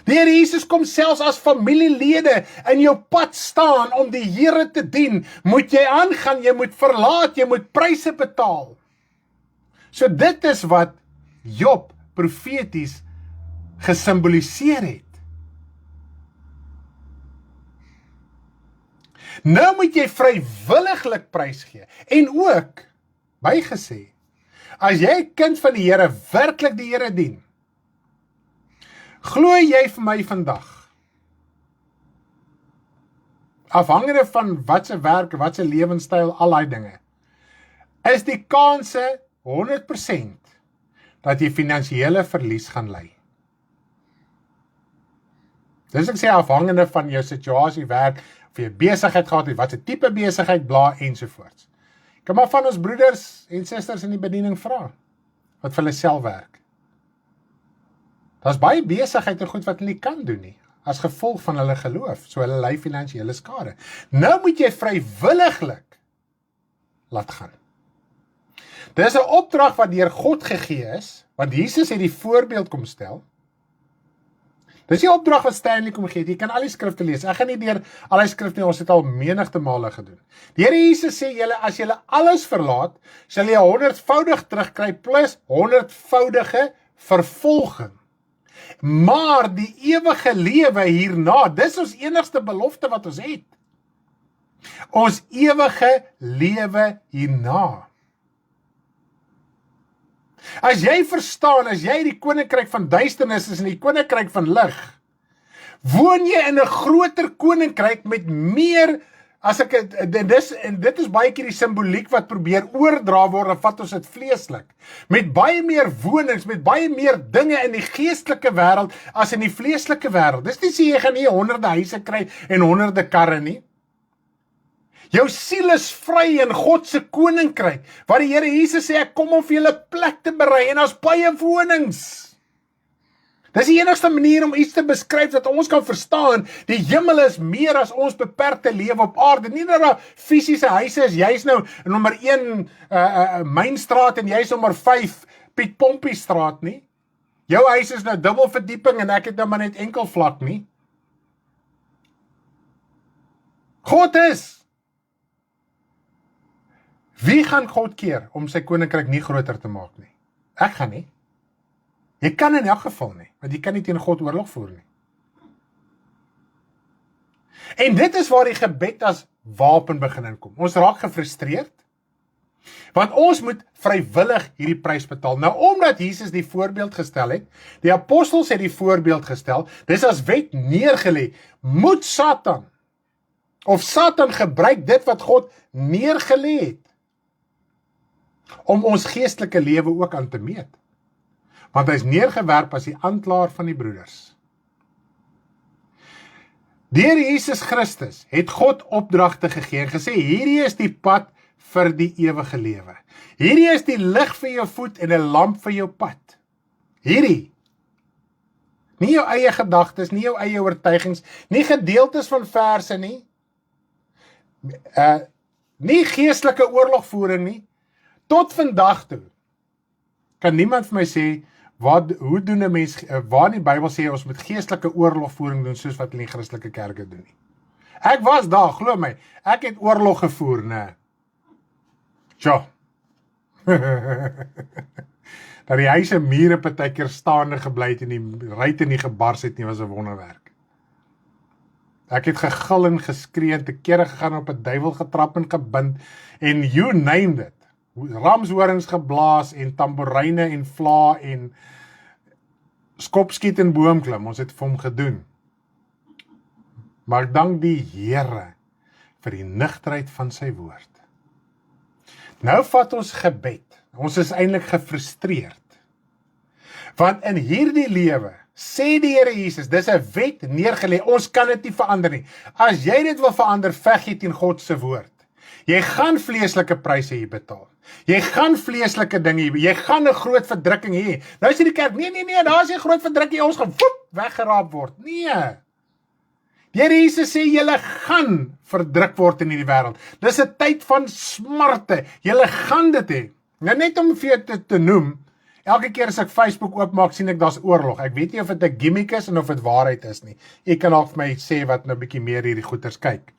S1: Die Here Jesus kom selfs as familielede in jou pad staan om die Here te dien. Moet jy aangaan, jy moet verlaat, jy moet pryse betaal. So dit is wat Job profeties gesimboliseer het. Nou moet jy vrywilliglik prys gee. En ook, bygesê, as jy 'n kind van die Here, werklik die Here dien, glo jy vir my vandag, afhangende van wat se werk, wat se lewenstyl, al daai dinge, is die kanse 100% dat jy finansiële verlies gaan ly. Dis ek sê afhangende van jou situasie, werk, of jy besigheid gehad het, wat se tipe besigheid, bla, ensovoorts. Kan maar van ons broeders en susters in die bediening vra, wat vir hulle self werk. Daar's baie besigheid en goed wat hulle nie kan doen nie, as gevolg van hulle geloof, so hulle ly finansiële skade. Nou moet jy vrywilliglik laat gaan. Dis 'n opdrag wat deur God gegee is, want Jesus het die voorbeeld kom stel. Dis die opdrag wat Stanley kom gee, jy kan al die skrifte lees, ek gaan nie deur al die skrifte nie, ons het al menigte male gedoen. Die Here Jesus sê, as julle alles verlaat, sal jy 100voudig terugkry, plus 100voudige vervolging. Maar die ewige lewe hierna, dis ons enigste belofte wat ons het. Ons ewige lewe hierna. As jy verstaan, as jy die koninkryk van duisternis is en die koninkryk van lig, woon jy in 'n groter koninkryk met meer, dit is baie keer die simboliek wat probeer oordra word, en vat ons dit vleeslik, met baie meer wonings, met baie meer dinge in die geestelike wêreld, as in die vleeslike wêreld. Dis nie sê jy gaan nie 100 huise kry, en 100 karre nie. Jou siel is vry in God se koninkryk, waar die Here Jesus sê, ek kom om vir julle plek te berei, en daar's baie wonings. Dis die enigste manier om iets te beskryf, dat ons kan verstaan, die hemel is meer as ons beperkte lewe op aarde, nie dat daar fisiese huise is, jy is nou nommer 1 Mynstraat, en jy is nommer 5 Piet Pompie straat nie. Jou huis is nou dubbel verdieping, en ek het nou maar net enkel vlak nie. God is. Wie gaan God keer om sy koninkryk nie groter te maak nie? Ek gaan nie. Jy kan in elk geval nie, want jy kan nie teen God oorlog voer nie. En dit is waar die gebed as wapen begin inkom. Ons raak gefrustreerd, want ons moet vrywillig hierdie prys betaal. Nou, omdat Jesus die voorbeeld gestel het, die apostels het die voorbeeld gestel, dis as wet neergelê, moet Satan gebruik dit wat God neergelê het, om ons geestelike lewe ook aan te meet. Want hy is neergewerp as die aanklaer van die broeders. Deur Jesus Christus het God opdragte gegee en gesê, hierdie is die pad vir die ewige lewe. Hierdie is die lig vir jou voet en 'n lamp vir jou pad. Hierdie. Nie jou eie gedagtes, nie jou eie oortuigings, nie gedeeltes van verse nie. Nie geestelike oorlogvoering nie. Tot vandag toe kan niemand vir my sê, hoe doen 'n mens, waar in die Bybel sê ons moet geestelike oorlogvoering doen soos wat in die Christelike kerke doen nie. Ek was daar, glo my, ek het oorlog gevoer, nee. Tja. Dat die huise mure partykeer staande gebly het en die ruite nie gebars het nie, was 'n wonderwerk. Ek het gegil en geskree en te kere gegaan, op 'n duiwel getrap en gebind, en you named it. Ramshorings geblaas, en tamboeryne, en vla, en skopskiet en boomklim, ons het vir hom gedoen. Maar dank die Here vir die nugterheid van sy woord. Nou vat ons gebed, ons is eintlik gefrustreerd. Want in hierdie lewe, sê die Here Jesus, dis 'n wet neergelê, ons kan dit nie verander nie. As jy dit wil verander, veg jy teen God se woord. Jy gaan vleeslike pryse hier betaal. Jy gaan vleeslike dinge hier, jy gaan 'n groot verdrukking hê. Nou sê die kerk, nee, daar is 'n groot verdrukking, ons gaan weggeraap word. Nee. Die Here Jesus sê, julle gaan verdruk word in hierdie wêreld. Dis 'n tyd van smarte. Julle gaan dit hê. Nou net om vir jou te noem, elke keer as ek Facebook oopmaak, sien ek daar's oorlog. Ek weet nie of dit 'n gimmick is en of dit waarheid is nie. Ek kan dalk vir my sê wat nou 'n bietjie meer hierdie goeters kyk.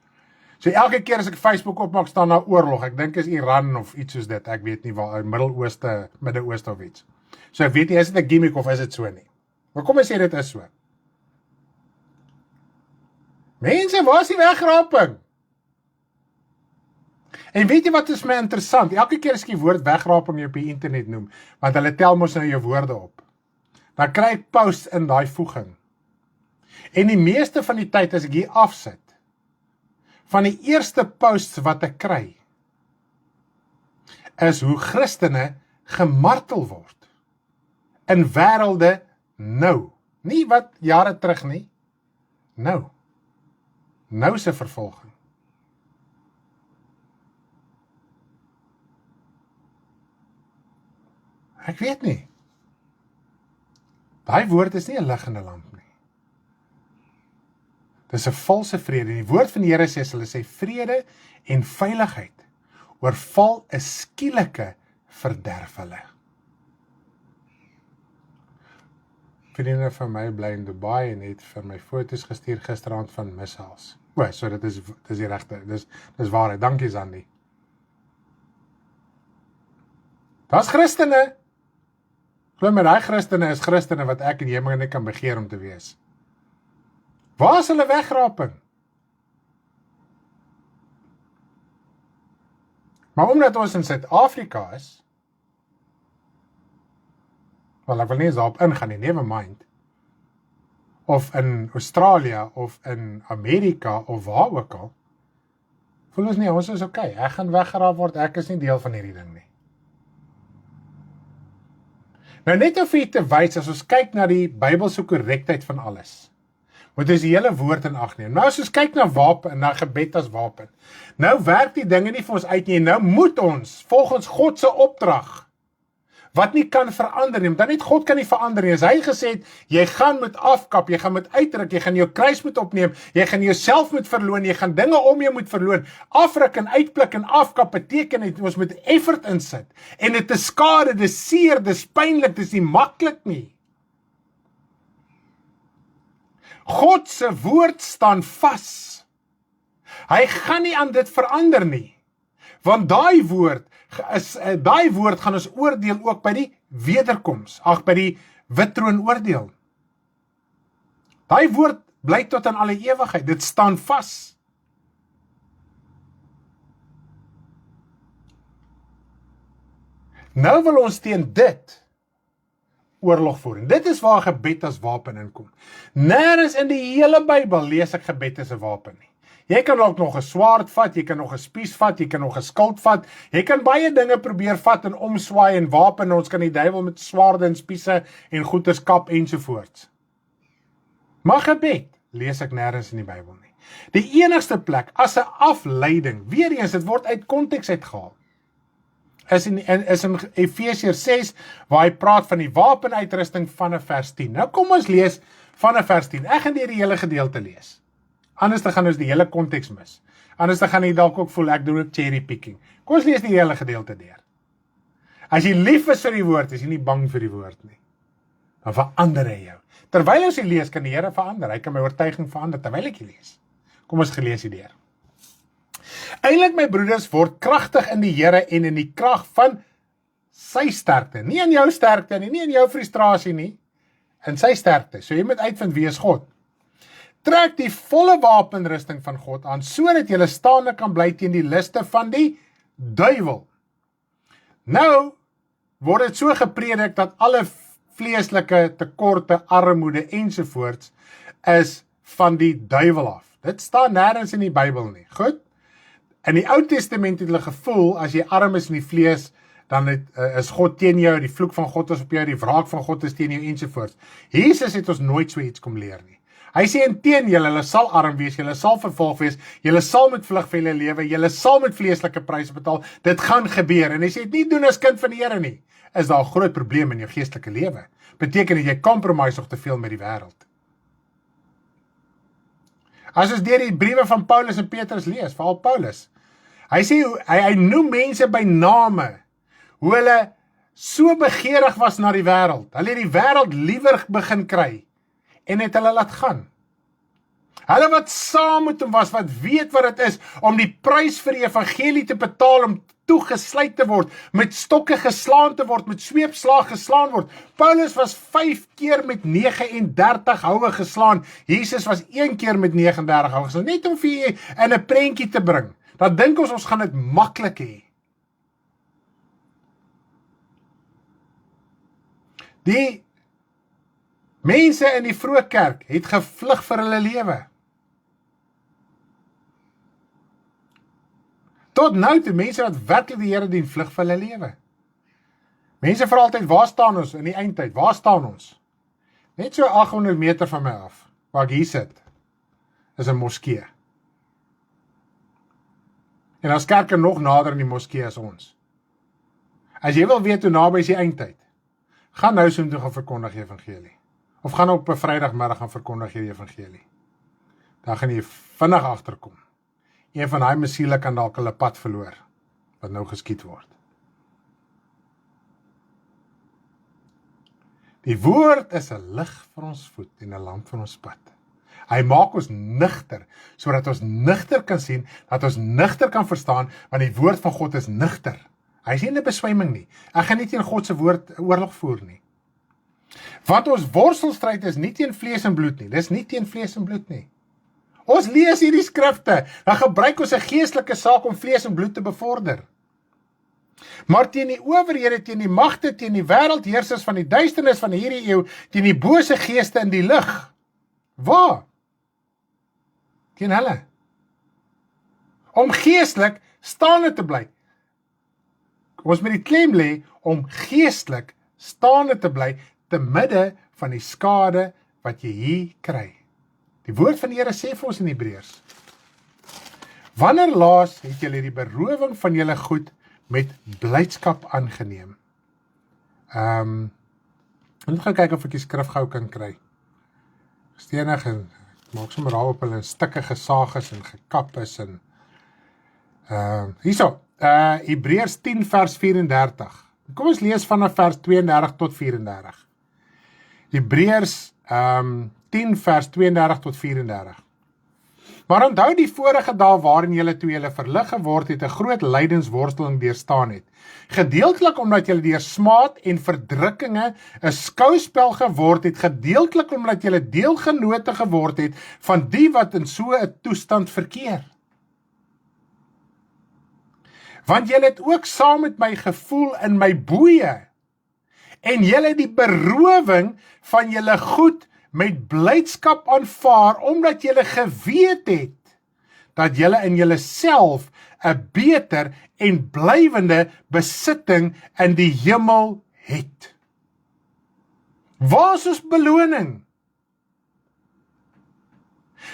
S1: So elke keer as ek Facebook opmaak, staan daar oorlog. Ek dink is Iran of iets soos dit. Ek weet nie waar, Midde-Ooste of iets. So ek weet nie, is dit 'n gimmick of is dit so nie. Maar kom ons sê dit is so. Mense, waar is die wegraping? En weet jy wat is my interessant? Elke keer as ek die woord wegraping op die internet noem, want hulle tel mos nou jou woorde op. Dan kry ek posts in daai voeging. En die meeste van die tyd as ek hier afsit, van die eerste posts wat ek kry, is hoe Christene gemartel word in wêrelde nou. Nie wat jare terug nie, nou. Nou se vervolging. Ek weet nie. Daai woord is nie 'n lig in 'n lamp nie. Dis 'n valse vrede. Die woord van die Here sê, hulle sê vrede en veiligheid oorval 'n skielike verderf hulle. Vriende van my bly in Dubai en het vir my foto's gestuur gisteraand van missiles. So dit is die regte, dis waarheid. Dankie Zandi. Daar's Christene. Glo my, daai Christene is Christene wat ek en jy maar net kan begeer om te wees. Waar is hulle wegraping? Maar omdat ons in Suid-Afrika is, wel ek wil nie eens daarop ingaan nie, never mind, of in Australië, of in Amerika, of waar ook al, voel ons nie, ons is okay, ek gaan weggeraap word, ek is nie deel van hierdie ding nie. Nou net om vir jy te wys, as ons kyk na die Bybelse korrektheid van alles, moet ons die hele woord in ag neem. Nou as ons kyk na wapen, na gebed as wapen, nou werk die dinge nie vir ons uit nie, nou moet ons, volgens God se opdrag, wat nie kan verander nie, dan net God kan nie verander nie, as hy gesê het, jy gaan met afkap, jy gaan met uitruk, jy gaan jou kruis moet opneem, jy gaan jouself moet verloon, jy gaan dinge om jou moet verloon, afruk en uitplik en afkap beteken het, ons moet effort insit, en dit is skade, dit is seer, dit is pynlik, dit is nie maklik nie. God se woord staan vas. Hy gaan nie aan dit verander nie, want daai woord gaan ons oordeel ook by die wederkoms, by die wittroon oordeel. Daai woord bly tot in alle ewigheid, dit staan vas. Nou wil ons teen dit oorlog voer. En dit is waar gebed as wapen inkom. Nêrens in die hele Bybel lees ek gebed as 'n wapen nie. Jy kan ook nog 'n swaard vat, jy kan nog 'n spies vat, jy kan nog 'n skild vat, jy kan baie dinge probeer vat en omswaai en wapen, ons kan die duiwel met swaarde en spiese en goeters kap ensovoorts. Maar gebed lees ek nêrens in die Bybel nie. Die enigste plek as 'n afleiding, weer eens, dit word uit konteks uitgehaal, is in Efesiërs 6, waar hy praat van die wapenuitrusting vanaf vers 10. Nou kom ons lees vanaf vers 10. Ek gaan die hele gedeelte lees. Anders dan gaan ons die hele konteks mis. Anders dan gaan jy dalk ook voel, ek doen ook cherry picking. Kom ons lees die hele gedeelte deur. As jy lief is vir die woord, is jy nie bang vir die woord nie. Dan verander hy jou. Terwyl ons die lees, kan die Here verander. Hy kan my oortuiging verander, terwyl ek die lees. Kom ons gelees die deur. Eindelik my broeders, word kragtig in die Here en in die krag van sy sterkte. Nie in jou sterkte nie, nie in jou frustrasie nie, in sy sterkte. So jy moet uitvind wie is God. Trek die volle wapenrusting van God aan, sodat jy staande kan bly teen die liste van die duiwel. Nou word dit so gepredik dat alle vleeslike tekorte, armoede ensovoorts is van die duiwel af. Dit staan nêrens in die Bybel nie. Goed? In die Ou Testament het hulle gevoel, as jy arm is in die vlees, dan is God teen jou, die vloek van God is op jou, die wraak van God is teen jou ensovoorts. Jesus het ons nooit so iets kom leer nie. Hy sê inteendeel, julle sal arm wees, julle sal vervolg wees, julle sal met vlug vir julle lewe, julle sal met vleeslike pryse betaal, dit gaan gebeur. En hy sê, nie doen as kind van die Here nie. Is daar 'n groot probleem in jou geestelike lewe? Beteken dat jy compromise nog te veel met die wêreld. As ons deur die briewe van Paulus en Petrus lees, veral Paulus, hy sê, hy noem mense by name, hoe hulle so begeerig was na die wêreld, hulle het die wêreld liewer begin kry, en het hulle laat gaan. Hulle wat saam met hom was, wat weet wat dit is, om die prys vir die evangelie te betaal, om toegesluit te word, met stokke geslaan te word, met sweepslaag geslaan word. Paulus was 5 keer met 39 houe geslaan, Jesus was 1 keer met 39 houe geslaan, net om vir jy in 'n prentjie te bring. Dan dink ons gaan dit maklik hê. Die mense in die vroeë kerk het gevlug vir hulle lewe. Tot nou toe, mense wat werklik die Here dien, vlug vir hulle lewe. Mense vra altyd, waar staan ons in die eindtyd? Waar staan ons? Net so 800 meter van my af, waar ek hier sit, is 'n moskee. En as kerke nog nader in die moskee as ons. As jy wil weet hoe naby is die eindtyd, gaan nou soom toe gaan verkondig die evangelie. Of gaan op 'n Vrydagmiddag gaan verkondig die evangelie. Dan gaan jy vinnig agterkom. Een van daai mesiele kan dalk hulle pad verloor, wat nou geskied word. Die woord is 'n lig vir ons voet en 'n lamp vir ons pad. Hy maak ons nigter, sodat ons nigter kan sien, dat ons nigter kan verstaan, want die woord van God is nigter. Hy is nie 'n beswyming nie. Ek gaan nie teen God se woord oorlog voer nie. Want ons worstelstryd is nie teen vlees en bloed nie. Dis nie teen vlees en bloed nie. Ons lees hierdie skrifte, dan gebruik ons 'n geestelike saak om vlees en bloed te bevorder. Maar teen die owerhede, teen die magte, teen die wêreldheersers van die duisternis van hierdie eeu, teen die bose geeste in die lig. Waar? Teen hulle. Om geestelik staande te bly. Ons moet die klem lê om geestelik staande te bly te midde van die skade wat jy hier kry. Die woord van die Here sê vir ons in Hebreërs: Wanneer laas het julle die berowing van julle goed met blydskap aangeneem? Ek moet gaan kyk of ek die skrif gou kan kry. Stenig en maak sommer daar op hulle stukke gesaag is en gekap is en hierso, Hebreërs 10 vers 34. Kom ons lees vanaf vers 32 tot 34. Hebreërs 10 vers 32 tot 34. Maar onthou die vorige dae waarin julle toe julle verlig geword het, 'n groot lydensworsteling deurstaan het. Gedeeltelik omdat julle deur smaad en verdrukkinge 'n skouspel geword het, gedeeltelik omdat julle deelgenote geword het van die wat in so 'n toestand verkeer. Want julle het ook saam met my gevoel in my boeye, en julle het die berowing van julle goed met blydskap aanvaar, omdat julle geweet het, dat julle in julle self 'n beter en blywende besitting in die hemel het. Waar is ons beloning?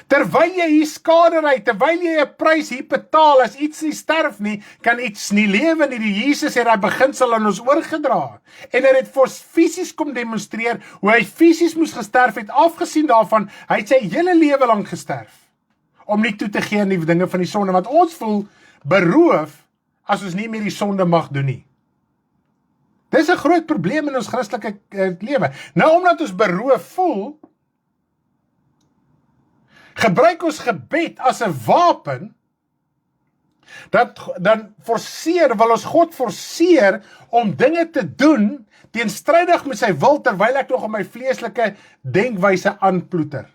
S1: Terwyl jy hier skade ry, terwyl jy 'n prys hier betaal, as iets nie sterf nie, kan iets nie lewe nie. Die Jesus het daai beginsel aan ons oorgedra. En hy het vir ons fisies kom demonstreer hoe hy fisies moes gesterf het, afgesien daarvan, hy het sy hele lewe lang gesterf, om nie toe te gee aan die dinge van die sonde, want ons voel beroof, as ons nie meer die sonde mag doen nie. Dis 'n groot probleem in ons Christelike lewe. Nou, omdat ons beroof voel, gebruik ons gebed as 'n wapen, dan wil ons God forceer om dinge te doen, teenstrydig met sy wil, terwyl ek nog in my vleeslike denkwyse aanploeter.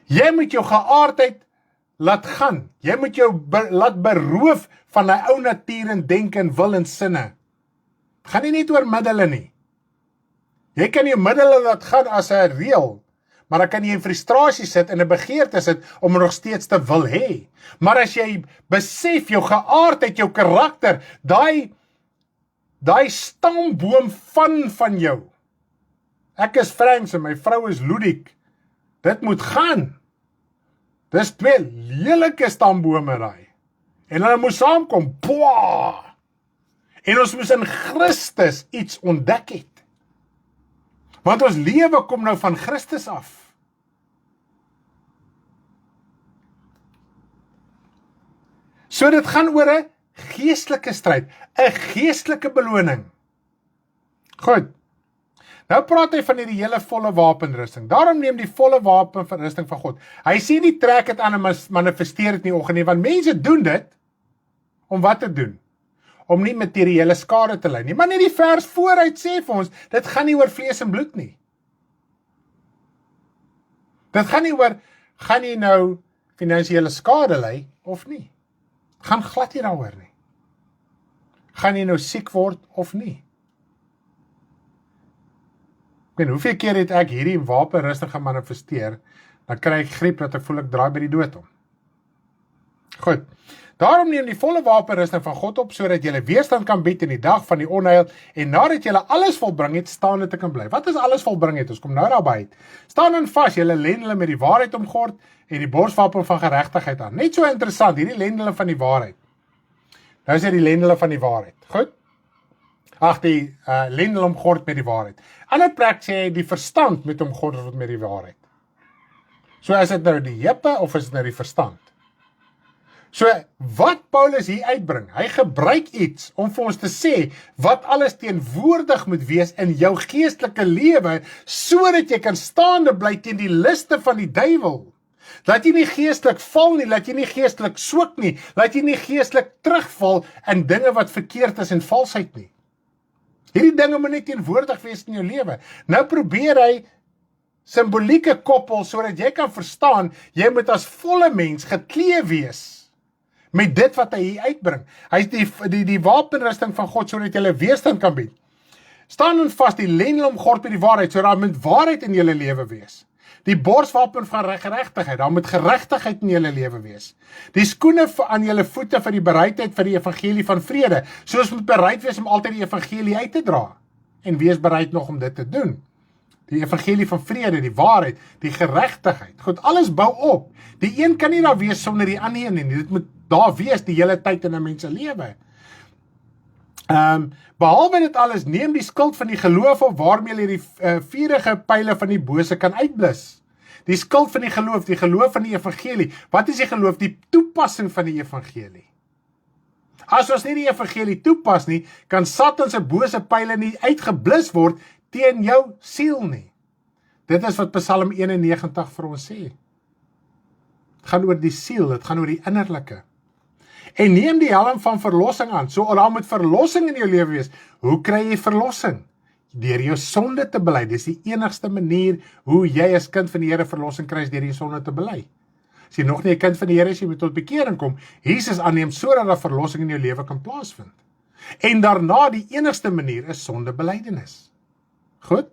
S1: Jy moet jou geaardheid laat gaan, jy moet jou laat beroof van die ou natuur en denke en wil en sinne. Gaan nie net oor middele nie. Jy kan jou middele laat gaan as 'n reël, maar dan kan jy in frustrasie sit en 'n begeerte sit om nog steeds te wil hê. Maar as jy besef jou geaardheid, jou karakter, daai stamboom van jou. Ek is Frans en my vrou is Ludik. Dit moet gaan. Dis twee lelike stambome daai. En hulle moet saamkom. Boah! En ons moet in Christus iets ontdek het. Want ons lewe kom nou van Christus af. So dit gaan oor 'n geestelike stryd, 'n geestelike beloning. Goed. Nou praat hy van hierdie hele volle wapenrusting. Daarom neem die volle wapenrusting van God. Hy sê nie trek dit aan en manifesteer dit nie oggend nie, want mense doen dit om wat te doen? Om nie materiële skade te ly nie. Maar net die vers vooruit sê vir ons, dit gaan nie oor vlees en bloed nie. Dit gaan nie oor, gaan jy nou finansiële skade ly of nie? Gaan glad nie daaroor nie. Gaan jy nou siek word of nie? Ek weet, hoeveel keer het ek hierdie wapenrusting gemanifesteer, dan kry ek griep dat ek voel ek draai by die dood om. Goed. Daarom neem die volle wapenrusting van God op, sodat jy weerstand kan bied in die dag van die onheil, en nadat jy alles volbring het, staande te kan bly. Wat is alles volbring het? Ons kom nou daarby uit. Staan dan vas, jy lendele met die waarheid omgord, en die borswapen van geregtigheid aan. Net so interessant, hierdie lendele van die waarheid. Nou is dit die lendele van die waarheid. Goed? Ag, die lendel omgord met die waarheid. Ander plek sê hy die verstand met omgord met die waarheid. So is dit nou die heupe of is dit nou die verstand? So wat Paulus hier uitbring, hy gebruik iets om vir ons te sê wat alles teenwoordig moet wees in jou geestelike lewe, sodat jy kan staande bly teen die liste van die duiwel. Laat jy nie geestelik val nie, laat jy nie geestelik swik nie, laat jy nie geestelik terugval in dinge wat verkeerd is en valsheid nie. Hierdie dinge moet net teenwoordig wees in jou lewe. Nou probeer hy simbolieke koppel, sodat jy kan verstaan, jy moet as volle mens geklee wees met dit wat hy hier uitbring. Hy is die wapenrusting van God, sodat jy weerstand kan bied. Staan dan vas, die lendel omgord met die waarheid, sodat daar moet waarheid in julle lewe wees. Die borswapen van geregtigheid, daar moet geregtigheid in julle lewe wees. Die skoene aan julle voete vir die bereidheid vir die evangelie van vrede. So ons moet bereid wees om altyd die evangelie uit te dra. En wees bereid nog om dit te doen. Die evangelie van vrede, die waarheid, die geregtigheid. Goed, alles bou op. Die een kan nie daar wees sonder die ander nie. Dit moet daar wees die hele tyd in 'n mens se lewe. Behalwe dit alles, neem die skild van die geloof op, waarmee jy die vuurige pyle van die bose kan uitblus. Die skild van die geloof van die evangelie. Wat is die geloof? Die toepassing van die evangelie. As ons nie die evangelie toepas nie, kan Satan se bose pyle nie uitgeblus word teen jou siel nie. Dit is wat Psalm 91 vir ons sê. Het gaan oor die siel, het gaan oor die innerlike. En neem die helm van verlossing aan. So daar moet verlossing in jou lewe wees. Hoe kry jy verlossing? Deur jou sonde te bely. Dis die enigste manier hoe jy as kind van die Here verlossing kry, is deur jou sonde te bely. As jy nog nie 'n kind van die Here is, jy moet tot bekering kom, Jesus aanneem sodat daar verlossing in jou lewe kan plaasvind. En daarna die enigste manier is sondebelydenis. Goed?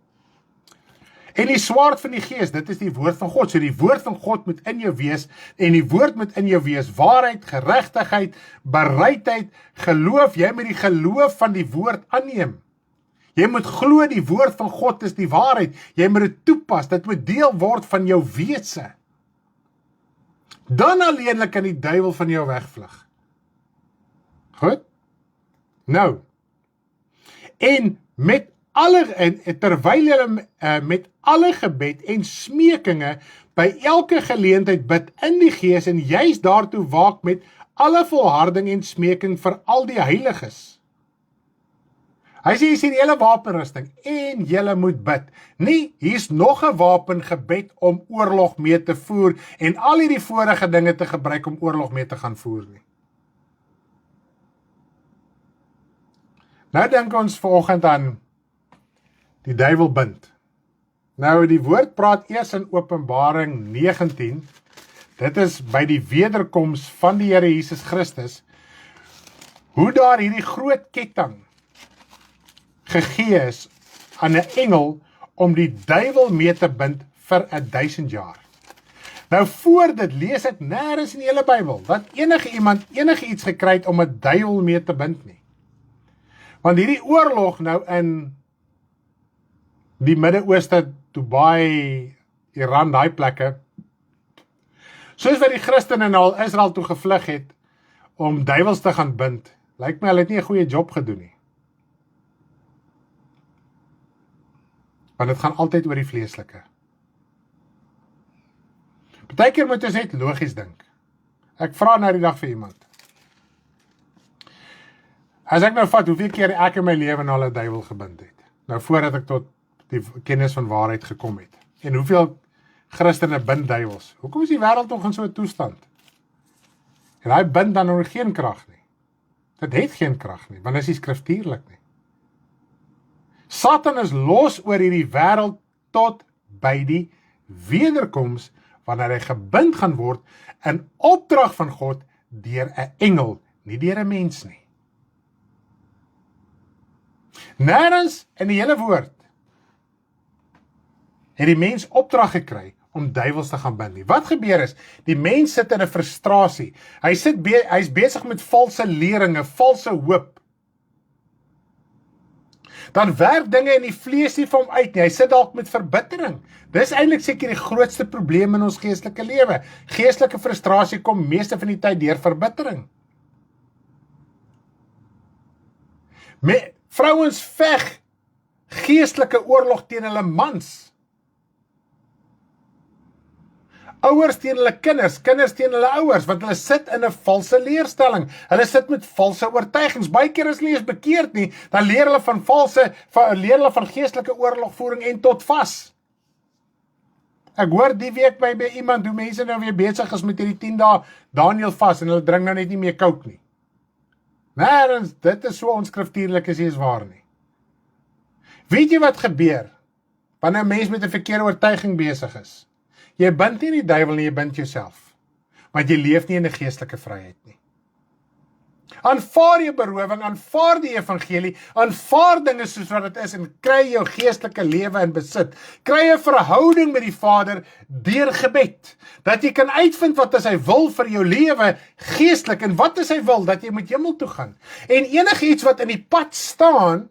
S1: En die swaard van die gees, dit is die woord van God. So die woord van God moet in jou wees, en die woord moet in jou wees waarheid, geregtigheid, bereidheid, geloof. Jy moet die geloof van die woord aanneem. Jy moet glo die woord van God is die waarheid. Jy moet dit toepas, dit moet deel word van jou wese. Dan alleenlik kan die duiwel van jou wegvlug. Goed? Nou, en terwyl jy met alle gebed en smekinge by elke geleentheid bid in die gees en juist daartoe waak met alle volharding en smeking vir al die heiliges. Hy sê, hier is die hele wapenrusting en julle moet bid. Nee, hier is nog 'n wapengebed om oorlog mee te voer en al hierdie vorige dinge te gebruik om oorlog mee te gaan voer nie. Nou dink ons vanoggend aan die duiwel bind. Nou die woord praat eers in Openbaring 19. Dit is by die wederkoms van die Here Jesus Christus. Hoe daar hierdie groot ketting gegee is aan 'n engel om die duiwel mee te bind vir 1000 jaar. Nou voor dit lees ek nêrens in die hele Bybel dat enige iemand enige iets gekry het om 'n duiwel mee te bind nie. Want hierdie oorlog nou in die Midde-Ooste, Dubai, Iran, daai plekke, soos wat die Christene al Israel toe gevlug het om duiwels te gaan bind, lyk my hulle het nie 'n goeie job gedoen nie. Want dit gaan altyd oor die vleeslike. Partykeer moet ons net logies dink. Ek vra nou die dag vir iemand. As ek nou vat, hoeveel keer ek in my lewe nou al 'n duiwel gebind het? Nou voordat ek tot die kennis van waarheid gekom het. En hoeveel Christene bind duiwels? Hoekom is die wêreld nog in so 'n toestand? En hy bind dan nog geen krag nie. Dit het geen krag nie, want dit is nie skriftuurlik nie. Satan is los oor hierdie wêreld tot by die wederkoms, wanneer hy gebind gaan word in opdrag van God deur 'n engel, nie deur 'n mens nie. Nêrens in die hele woord het die mens opdrag gekry om duiwels te gaan bind nie. Wat gebeur is, die mens sit in 'n frustrasie. Hy's besig met valse leringe, valse hoop. Dan werk dinge in die vlees nie vir hom uit nie. Hy sit dalk met verbittering. Dis eintlik seker die grootste probleem in ons geestelike lewe. Geestelike frustrasie kom meeste van die tyd deur verbittering. Vrouens veg geestelike oorlog teen hulle mans. Ouers teen hulle kinders teen hulle ouers, want hulle sit in 'n valse leerstelling. Hulle sit met valse oortuigings. Baie keer as hulle is bekeerd nie, dan leer hulle van geestelike oorlogvoering en tot vas. Ek hoor die week by iemand hoe mense nou weer besig is met hierdie 10 dae Daniel vas en hulle drink nou net nie meer Coke nie. Nee, dit is so onskriftuurlik as jy is waar nie. Weet jy wat gebeur wanneer 'n mens met 'n verkeerde oortuiging besig is? Jy bind nie die duiwel nie, jy bind jouself. Want jy leef nie in 'n geestelike vryheid nie. Aanvaar jou berowing, aanvaar die evangelie, aanvaar dinge soos wat dit is en kry jou geestelike lewe in besit. Kry 'n verhouding met die Vader deur gebed. Dat jy kan uitvind wat is hy wil vir jou lewe geestelik en wat is hy wil dat jy met hemel toe gaan. En enigiets wat in die pad staan,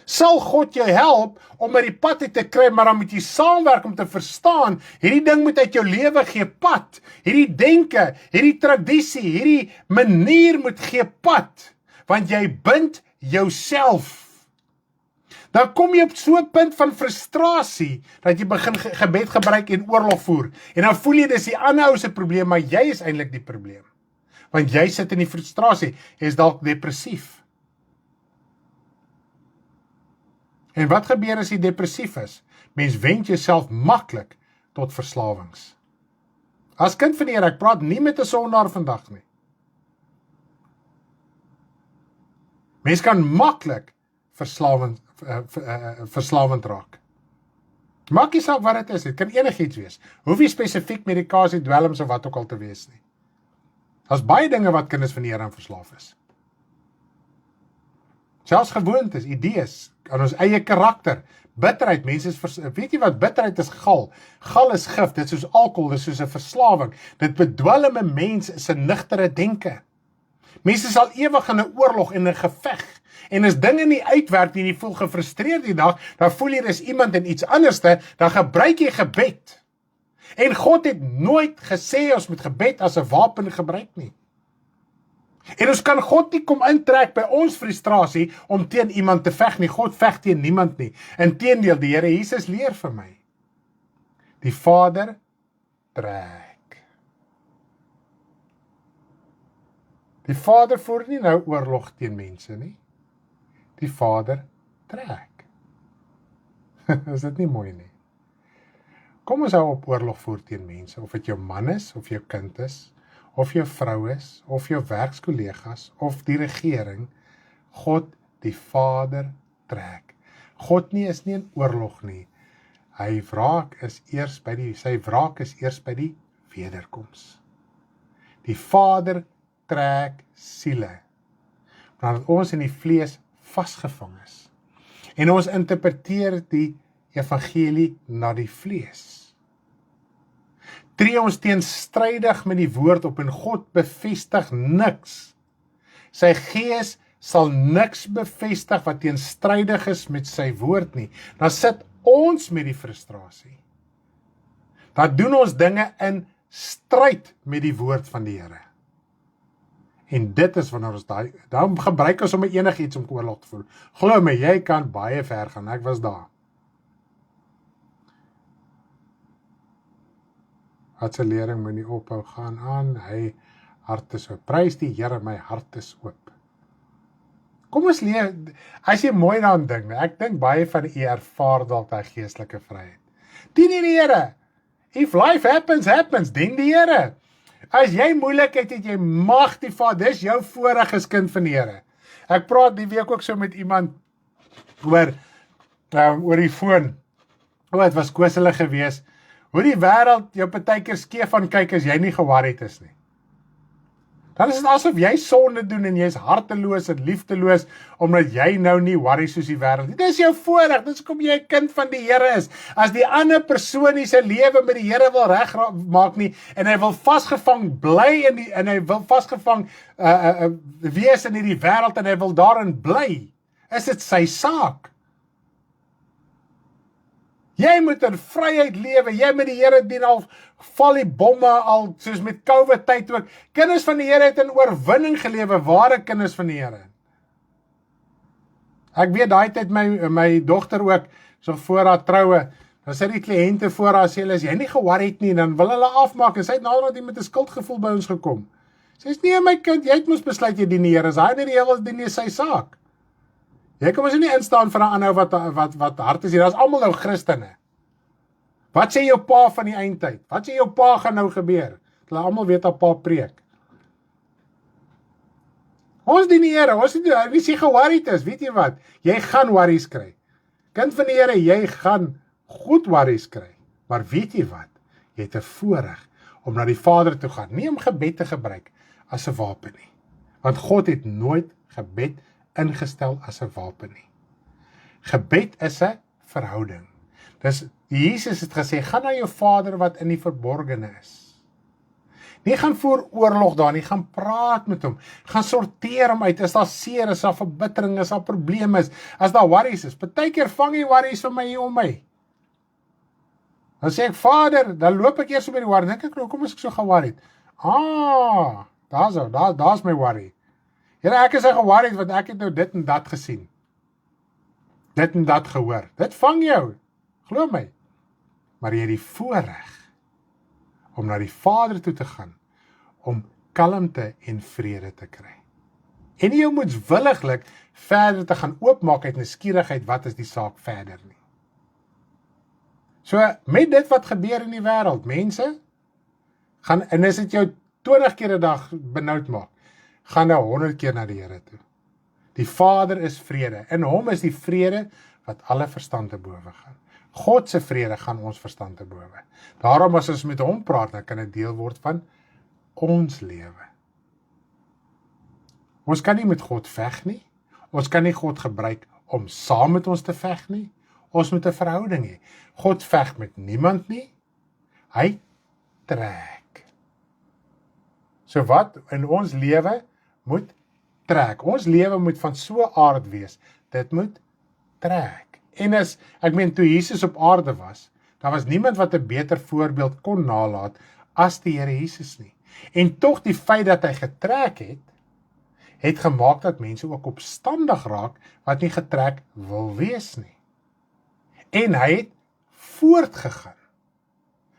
S1: sal God jou help om uit die pad uit te kry, maar dan moet jy saamwerk om te verstaan, hierdie ding moet uit jou lewe gee pad, hierdie denke, hierdie tradisie, hierdie manier moet gee pad, want jy bind jouself. Dan kom jy op so 'n punt van frustrasie, dat jy begin gebed gebruik en oorlog voer, en dan voel jy dis die ander ou se probleem, maar jy is eintlik die probleem, want jy sit in die frustrasie, jy is dalk depressief. En wat gebeur as jy depressief is? Mens wend jouself maklik tot verslawings. As kind van die Here, ek praat nie met 'n sondaar vandag nie. Mens kan maklik verslawend raak. Maak nie saak wat dit is, dit kan enigiets wees. Hoef nie spesifiek medikasie, dwelms of wat ook al te wees nie. Daar's baie dinge wat kinders van die Here aan verslaaf is. Selfs gewoontes, idees, aan ons eie karakter, bitterheid, mense weet jy wat, bitterheid is gal. Gal is gif, dit is soos alkohol, dit is soos 'n verslawing. Dit bedwelm 'n mens se nugtere denke. Mense sal ewig in 'n oorlog en 'n geveg. En as dinge nie uitwerk nie, jy voel gefrustreerd die dag, dan voel jy dis iemand en iets anderste, dan gebruik jy gebed. En God het nooit gesê ons moet gebed as 'n wapen gebruik nie. En ons kan God nie kom intrek by ons frustrasie om teen iemand te veg nie. God veg teen niemand nie. Inteendeel, die Here Jesus leer vir my. Die Vader trek. Die Vader voer nie nou oorlog teen mense nie. Die Vader trek. Is dit nie mooi nie? Kom ons hou op oorlog voer teen mense, of dit jou man is, of jou kind is, of jou vrou is, of jou werkskollegas, of die regering. God, die Vader trek. God nie is nie in oorlog nie. Sy wraak is eers by die wederkoms. Die Vader trek siele. Nadat ons in die vlees vasgevang is. En ons interpreteer die evangelie na die vlees. Tree ons teenstrydig met die woord op en God bevestig niks. Sy gees sal niks bevestig wat teenstrydig is met sy woord nie. Dan sit ons met die frustrasie. Dan doen ons dinge in stryd met die woord van die Here. En dit is wanneer ons dan gebruik ons om enigiets om oorlog te voer. Glo my, jy kan baie ver gaan, ek was daar. Wat se lering moet nie ophou gaan aan, hy hart is oop. Prys die Here, my hart is oop. Kom ons leer, as jy mooi daaraan dink, ek dink baie van u ervaar dalk daai geestelike vryheid. Dien die Here. If life happens, happens. Dien die Here. As jy moeilikheid het, jy mag die Vader, dis jou voorreg as kind van die Here. Ek praat die week ook so met iemand oor die foon. Het was kwisselig geweest. Hoe die wêreld jou partykeer skeef aan kyk as jy nie geworried is nie. Dan is dit asof jy sonde doen en jy is harteloos en liefdeloos, omdat jy nou nie worry soos die wêreld nie. Dis jou voorreg, dis hoekom jy 'n kind van die Here is. As die ander persoon nie sy lewe met die Here wil regmaak nie, en hy wil vasgevang bly en hy wil vasgevang wees in hierdie wêreld en hy wil daarin bly, is dit sy saak. Jy moet in vryheid lewe, jy moet die Here dien, al val die bomme al, soos met COVID tyd ook. Kinders van die Here het in oorwinning gelewe, ware kinders van die Here. Ek weet daai tyd my dogter ook, so voor haar troue, dan sê die kliënte voor haar, sê, as jy nie geworry het nie, dan wil hulle afmaak, en sy het naderhand met 'n skuldgevoel by ons gekom. Sy sê, nee my kind, jy het mos besluit jy dien die Here, as hy nie die Here wil dien nie, sy saak. Jy kan mos nie instaan vir 'n ander wat hard is hier, dat is almal nou Christene. Wat sê jou pa van die eindtyd? Wat sê jou pa gaan nou gebeur? Hulle almal weet dat pa preek. Ons dien die Here, ons nie sê geworried is, weet jy wat? Jy gaan worries kry. Kind van die Here, jy gaan goed worries kry. Maar weet jy wat? Jy het 'n voorreg om na die Vader toe gaan, nie om gebed te gebruik as 'n wapen nie. Want God het nooit gebed ingestel as 'n wapen nie. Gebed is 'n verhouding. Dus Jesus het gesê, gaan na jou Vader wat in die verborgene is. Nie gaan voer oorlog daar nie, gaan praat met hom, gaan sorteer hom uit, is daar seer, is daar verbittering, is daar probleme is, as daar worries is. Partykeer vang die worries van my hier om my. Dan sê ek, Vader, dan loop ek eers op die worry, dink ek, hoekom is ek so geworried? Daar's my worry. Here, ek is geworried, want ek het nou dit en dat gesien. Dit en dat gehoor. Dit vang jou, glo my. Maar jy het die voorreg om na die Vader toe te gaan, om kalmte en vrede te kry. En jy moet williglik verder te gaan oopmaak uit nuuskierigheid, wat is die saak verder nie. So, met dit wat gebeur in die wêreld, mense, gaan, en as dit jou 20 keer 'n dag benoud maak, gaan nou 100 keer na die Here toe. Die Vader is vrede, in hom is die vrede wat alle verstand te bowe gaan. God se vrede gaan ons verstand te bowe. Daarom as ons met hom praat, dan kan dit deel word van ons lewe. Ons kan nie met God veg nie. Ons kan nie God gebruik om saam met ons te veg nie. Ons moet 'n verhouding hê. God veg met niemand nie. Hy trek. So wat in ons lewe moet trek. Ons lewe moet van so aard wees. Dit moet trek. En toe Jesus op aarde was, daar was niemand wat 'n beter voorbeeld kon nalat as die Here Jesus nie. En tog die feit dat hy getrek het gemaak dat mense ook opstandig raak, wat nie getrek wil wees nie. En hy het voortgegaan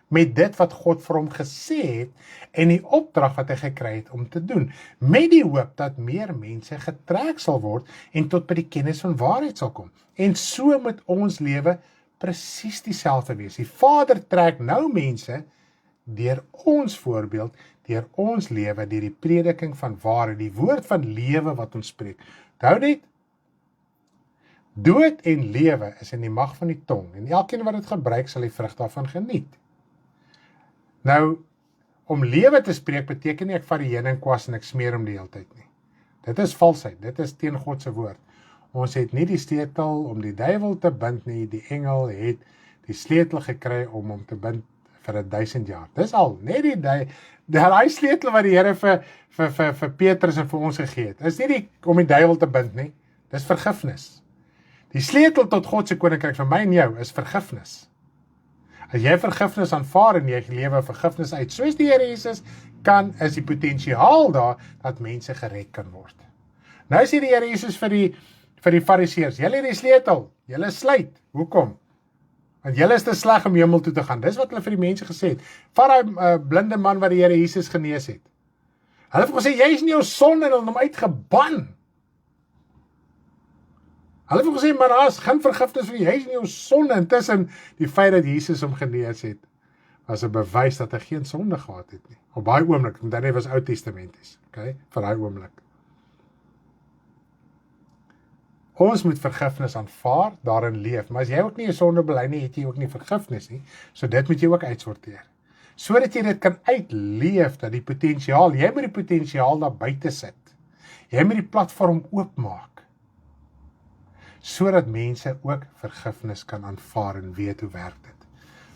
S1: met dit wat God vir hom gesê het, en die opdrag wat hy gekry het om te doen, met die hoop dat meer mense getrek sal word, en tot by die kennis van waarheid sal kom. En so moet ons lewe presies dieselfde wees. Die Vader trek nou mense, deur ons voorbeeld, deur ons lewe, deur die prediking van waarheid, die woord van lewe wat ons spreek. Onthou net, dood en lewe is in die mag van die tong, en elkeen wat dit gebruik, sal die vrug daarvan geniet. Nou, om lewe te spreek, beteken nie ek vat die heuningskwas en ek smeer hom die hele tyd nie. Dit is valsheid, dit is teen God se woord. Ons het nie die sleutel om die duiwel te bind nie, die engel het die sleutel gekry om hom te bind vir 1000 jaar. Dis al, net die sleutel wat die Here vir Petrus en vir ons gegee het, is nie om die duiwel te bind nie, dis vergifnis. Die sleutel tot God se koninkryk vir my en jou is vergifnis. As jy vergifnis aanvaar en jy lewe vergifnis uit, soos die Here Jesus is die potensiaal daar, dat mense gered kan word. Nou sê die Here Jesus vir die fariseërs, julle het die sleutel, julle sluit, hoekom? Want julle is te sleg om hemel toe te gaan, dis wat hulle vir die mense gesê het, van die blinde man wat die Here Jesus genees het. Hulle het gesê, jy is nie jou sonde, en hulle hom uitgeban. Hulle het gesê, maar daar is geen vergifnis vir jy is nie jou sonde, intussen die feit dat Jesus hom genees het, was 'n bewys dat hy geen sonde gehad het nie. Op daai oomblik, want dit was Ou Testamenties, okay, vir daai oomblik. Ons moet vergifnis aanvaar, daarin leef, maar as jy ook nie 'n sonde bely nie, het jy ook nie vergifnis nie, so dit moet jy ook uitsorteer. sodat jy dit kan uitleef, dat die potensiaal, jy moet die potensiaal daar buite sit. Jy moet die platform oopmaak, sodat mense ook vergifnis kan aanvaar en weet hoe werk dit.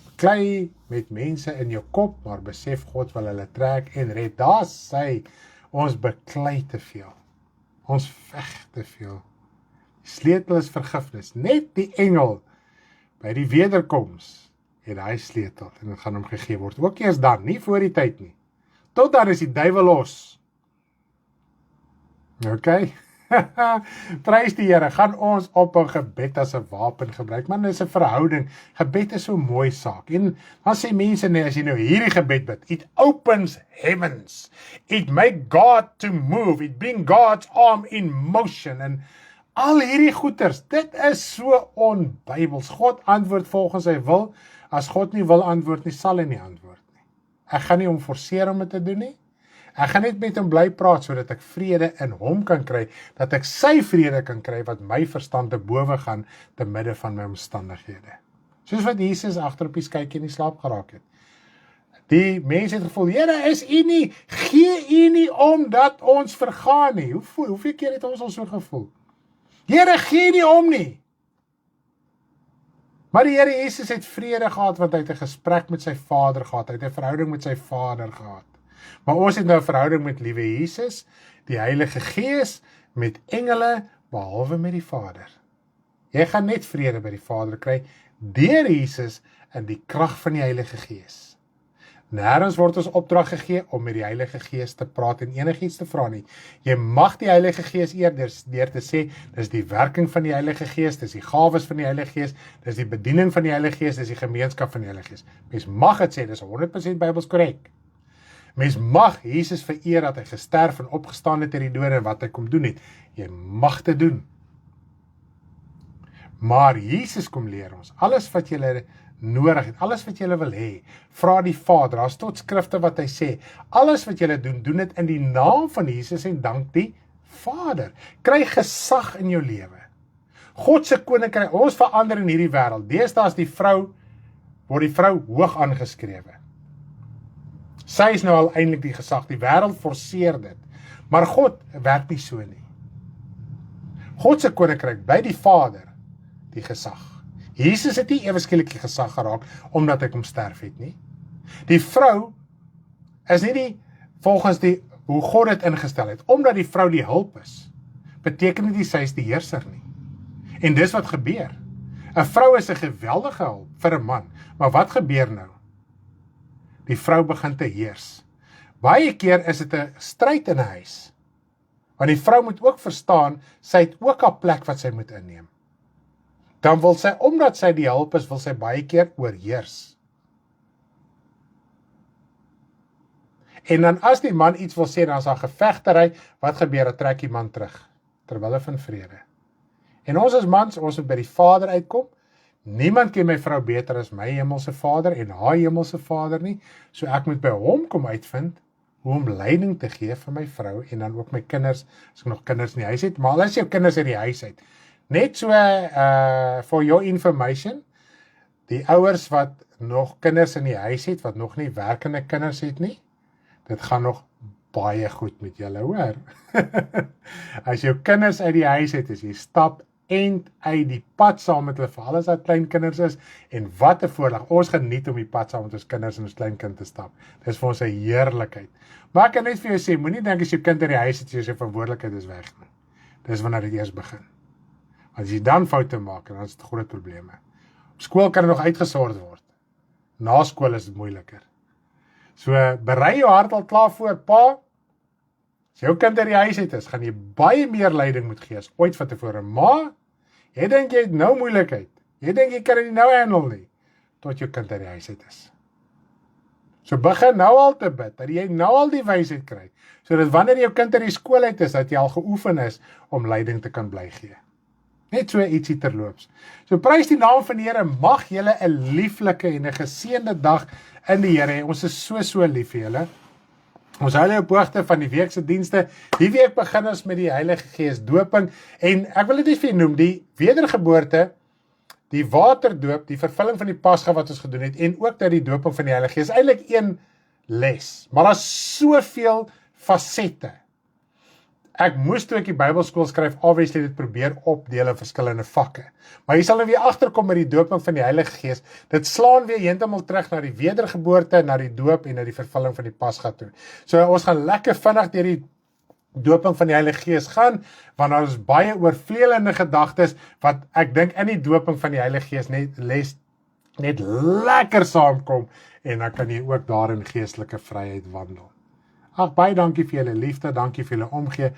S1: Beklei met mense in jou kop, maar besef God wil hulle trek en red. Daar sê, ons beklei te veel. Ons veg te veel. Die sleutel is vergifnis. Net die engel by die wederkoms het hy sleutel en dit gaan hom gegee word. Ook eers dan, nie voor die tyd nie. Tot dan is die duiwel los. Ok? Prys die Here, gaan ons op 'n gebed as 'n wapen gebruik, maar dit is 'n verhouding, gebed is so 'n mooi saak, en dan sê mense, nee, as jy nou hierdie gebed bid, it opens heavens, it make God to move, it bring God's arm in motion, en al hierdie goeters, dit is so onbybels. God antwoord volgens sy wil, as God nie wil antwoord nie, sal hy nie antwoord nie. Ek gaan nie hom forceer om dit te doen nie, ek gaan net met hom bly praat, sodat ek vrede in hom kan kry, dat ek sy vrede kan kry, wat my verstand te bowe gaan, te midde van my omstandighede. Soos wat Jesus agter op die skyk in die slaap geraak het. Die mense het gevoel, Here, is u nie, gee u nie om dat ons vergaan nie. Hoeveel keer het ons al so gevoel? Here, gee nie om nie. Maar die Here Jesus het vrede gehad, want hy het 'n gesprek met sy Vader gehad, hy het 'n verhouding met sy Vader gehad. Maar ons het nou 'n verhouding met liewe Jesus, die Heilige Gees, met engele, behalwe met die Vader. Jy gaan net vrede by die Vader kry, deur Jesus in die krag van die Heilige Gees. Nêrens word ons opdrag gegee om met die Heilige Gees te praat en enigiets te vra nie. Jy mag die Heilige Gees eer deur te sê, dis die werking van die Heilige Gees, dis die gawes van die Heilige Gees, dis die bediening van die Heilige Gees, dis die gemeenskap van die Heilige Gees. Mens mag dit sê, dis 100% Bybels korrek. Mens mag Jesus vereer dat hy gesterf en opgestaan het uit die dode en wat hy kom doen het. Jy mag dit doen. Maar Jesus kom leer ons, alles wat jy nodig het, alles wat jy wil hê, vra die Vader, daar's tot skrifte wat hy sê, alles wat jy doen, doen dit in die naam van Jesus en dank die Vader. Kry gesag in jou lewe. God se koninkryk, ons verander in hierdie wêreld. Deesdae is word die vrou hoog aangeskrewe. Sy is nou al eintlik die gesag, die wêreld forceer dit. Maar God werk nie so nie. God se koninkryk by die Vader, die gesag. Jesus het nie ewe skielik die gesag geraak, omdat hy kom sterf het nie. Die vrou is nie die, volgens hoe God het ingestel het, omdat die vrou die hulp is, beteken nie sy is die heerser nie. En dis wat gebeur. 'n Vrou is 'n geweldige hulp vir 'n man, maar wat gebeur nou? Die vrou begin te heers. Baie keer is dit 'n stryd in 'n huis. Want die vrou moet ook verstaan, sy het ook 'n plek wat sy moet inneem. Dan wil sy, omdat sy die hulp is, wil sy baie keer oorheers. En dan as die man iets wil sê, dan is daar gevegtery, wat gebeur? Dan trek die man terug, terwille van vrede. En ons as mans, ons moet by die Vader uitkom. Niemand ken my vrou beter as my hemelse Vader en haar hemelse Vader nie, so ek moet by hom kom uitvind, hoe om leiding te gee vir my vrou, en dan ook my kinders, as ek nog kinders in die huis het, maar al is jou kinders in die huis uit. Net so, for your information, die ouers wat nog kinders in die huis het, wat nog nie werkende kinders het nie, dit gaan nog baie goed met julle, hoor. As jou kinders uit die huis het, is jy stap end uit die pad saam met hulle, vir alles wat klein kinders is, en wat 'n voorreg, ons geniet om die pad saam met ons kinders en ons kleinkind te stap. Dis vir ons 'n heerlikheid. Maar ek kan net vir jou sê, moenie dink as jou kind in die huis het, jy verantwoordelikheid is weg nie. Dis wanneer dit eers begin. As jy dan foute maak, dan is dit groot probleme. Op skool kan dit nog uitgesort word. Na skool is dit moeiliker. So, berei jou hart al klaar voor, pa. As jou kind in die huis het is, gaan jy baie meer leiding moet gee as ooit van tevore. Maar, jy dink jy het nou moeilikheid. Jy dink jy kan dit nou handle nie, tot jou kind in die huis het is. So begin nou al te bid, dat jy nou al die wysheid kry, sodat wanneer jou kind in die skool uit is, dat jy al geoefen is, om leiding te kan bly gee. Net so ietsie terloops. So prys die naam van die Here, mag julle 'n lieflike en 'n geseënde dag in die Here hê. Ons is so lief vir julle. Ons hou julle op hoogte van die week se dienste. Die week begin ons met die Heilige Gees doping, en ek wil dit net vir julle noem, die wedergeboorte die waterdoop, die vervulling van die Pasga wat ons gedoen het, en ook dat die dooping van die Heilige Gees, eintlik een les, maar daar's soveel fasette. Ek moes toe ek die Bybelskool skryf, obviously dit probeer opdeel in verskillende vakke. Maar jy sal nou weer agterkom met die dooping van die Heilige Gees. Dit slaan weer heeltemal terug na die wedergeboorte, na die doop en na die vervulling van die Pasga toe. So ons gaan lekker vinnig deur die dooping van die Heilige Gees gaan, want daar is baie oorvleelende gedagtes wat ek dink in die dooping van die Heilige Gees net lekker saamkom, en dan kan jy ook daar in geestelike vryheid wandel. Ag, baie dankie vir julle liefde, dankie vir julle omgee.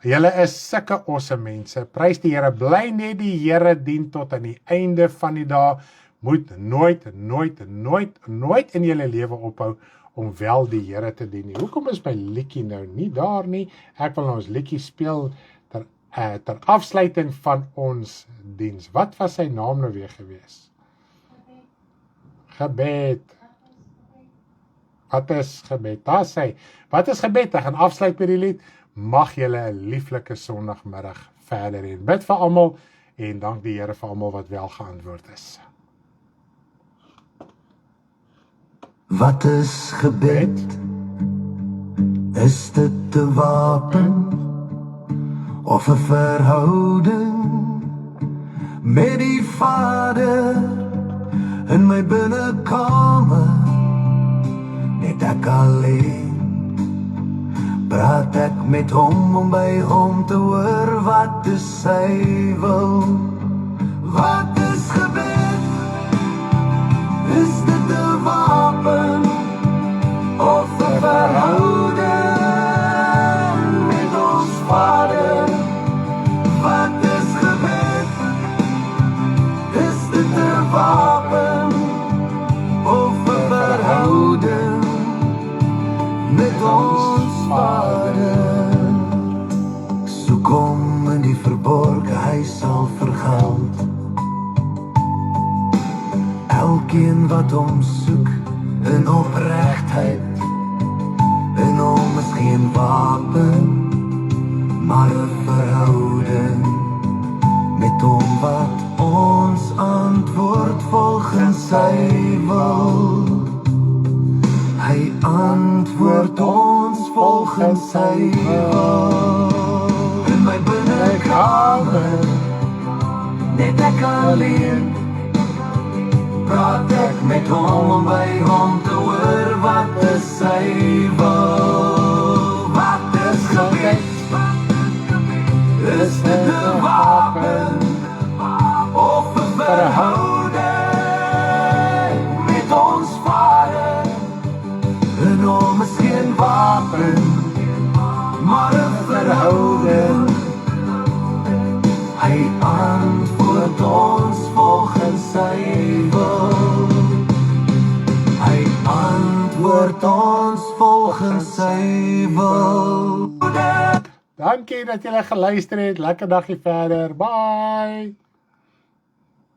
S1: Julle is sulke awesome mense. Prys die Here, bly net die Here dien tot aan die einde van die dag. Moet nooit in julle lewe ophou om wel die Here te dien nie. Hoekom is my liedjie nou nie daar nie? Ek wil nou ons liedjie speel ter afsluiting van ons diens. Wat was sy naam nou weer gewees? Gebed. Wat is gebed? Daar sê, wat is gebed? Ek gaan afsluit met die lied. Mag julle 'n lieflike Sondagmiddag verder hê. Bid vir almal en dank die Here vir almal wat wel geantwoord is.
S2: Wat is gebed? Is dit 'n wapen of 'n verhouding met die Vader in my binnekamer? Net ek alleen, praat ek met hom om by hom te hoor wat sy wil. Wat is gebed? Is dit 'n wapen of 'n verhouding met ons Vader? Wat is gebed? Is dit 'n wapen of 'n verhouding met ons Vader? Soek hom in die verborge, hy sal vergeld. Elkeen wat hom soek in opregtheid, in hom is geen wapen, maar 'n verhouding met hom wat ons antwoord volgens sy wil. Hy antwoord ons volgens sy wil. In my binnekamer, net ek alleen, praat ek met hom om by hom te hoor wat is sy wil. Wat is gebed? Is dit 'n wapen of 'n verhouding met ons Vader? En hom is geen wapen, maar 'n verhouding. Hy antwoord ons volgens sy wil. Hy antwoord ons volgens sy wil.
S1: Dankie dat julle geluister het. Lekker dagie verder. Bye.